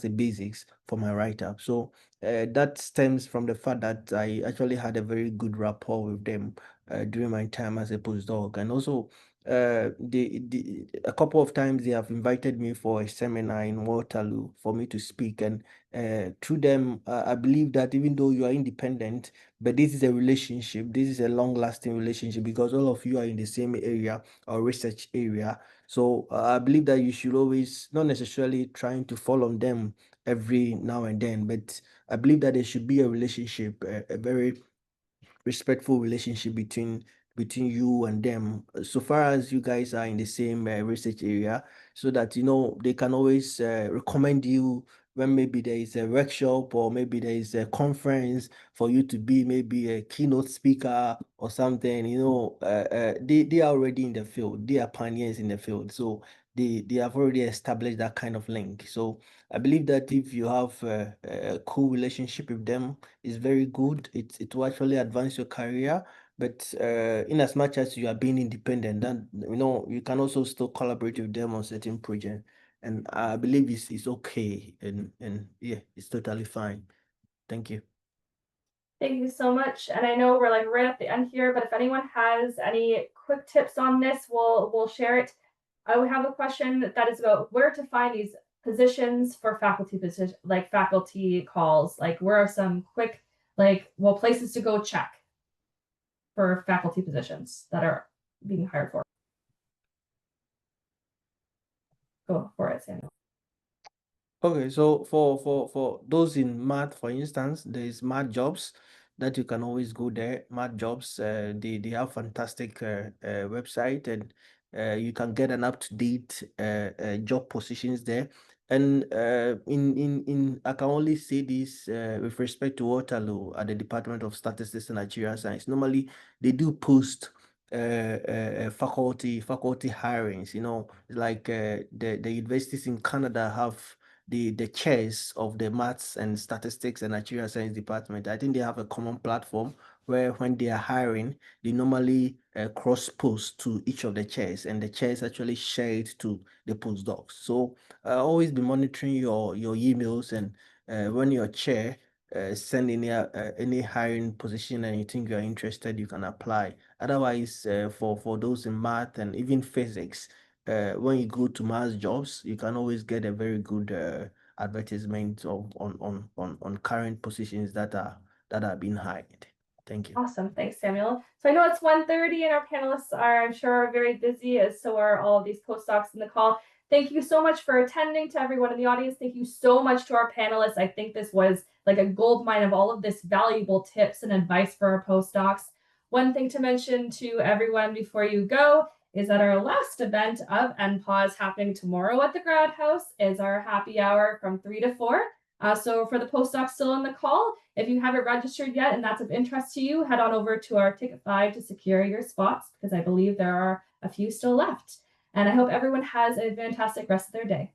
a basics for my write-up. So that stems from the fact that I actually had a very good rapport with them during my time as a postdoc. And also a couple of times they have invited me for a seminar in Waterloo for me to speak, and through them I believe that even though you are independent, but this is a relationship, this is a long-lasting relationship, because all of you are in the same area or research area. So I believe that you should always, not necessarily trying to fall on them every now and then, but I believe that there should be a relationship, a very respectful relationship between you and them, so far as you guys are in the same research area, so that they can always recommend you when maybe there is a workshop or maybe there is a conference for you to be maybe a keynote speaker or something. They are already in the field, they are pioneers in the field, so they have already established that kind of link. So I believe that if you have a cool relationship with them, it's very good. It will actually advance your career. But in as much as you are being independent, then you can also still collaborate with them on certain projects. And I believe it's okay, and yeah, it's totally fine. Thank you. Thank you so much. And I know we're like right at the end here, but if anyone has any quick tips on this, we'll share it. I would have a question that is about where to find these positions for faculty position, like faculty calls. Like where are some quick, places to go check for faculty positions that are being hired for? Go for it, Samuel. Okay, so for those in math, for instance, there is math jobs that you can always go there. Math jobs, they have fantastic website, and you can get an up-to-date job positions there. And in I can only say this with respect to Waterloo at the Department of Statistics and Actuarial Science. Normally, they do post faculty hirings. Like the universities in Canada have the chairs of the maths and statistics and actuarial science department. I think they have a common platform where when they are hiring, they normally cross post to each of the chairs, and the chairs actually share it to the postdocs. So always be monitoring your emails, and when your chair send any hiring position and you think you're interested, you can apply. Otherwise, for those in math and even physics, when you go to mass jobs, you can always get a very good advertisement on current positions that are being hired. Thank you. Awesome. Thanks, Samuel. So I know it's 1:30 and our panelists are, I'm sure, very busy, as so are all of these postdocs in the call. Thank you so much for attending. To everyone in the audience, thank you so much to our panelists. I think this was like a gold mine of all of this valuable tips and advice for our postdocs. One thing to mention to everyone before you go is that our last event of NPAWS happening tomorrow at the Grad House is our happy hour from 3 to 4. So for the postdocs still on the call, if you haven't registered yet and that's of interest to you, head on over to our Ticket 5 to secure your spots, because I believe there are a few still left. And I hope everyone has a fantastic rest of their day.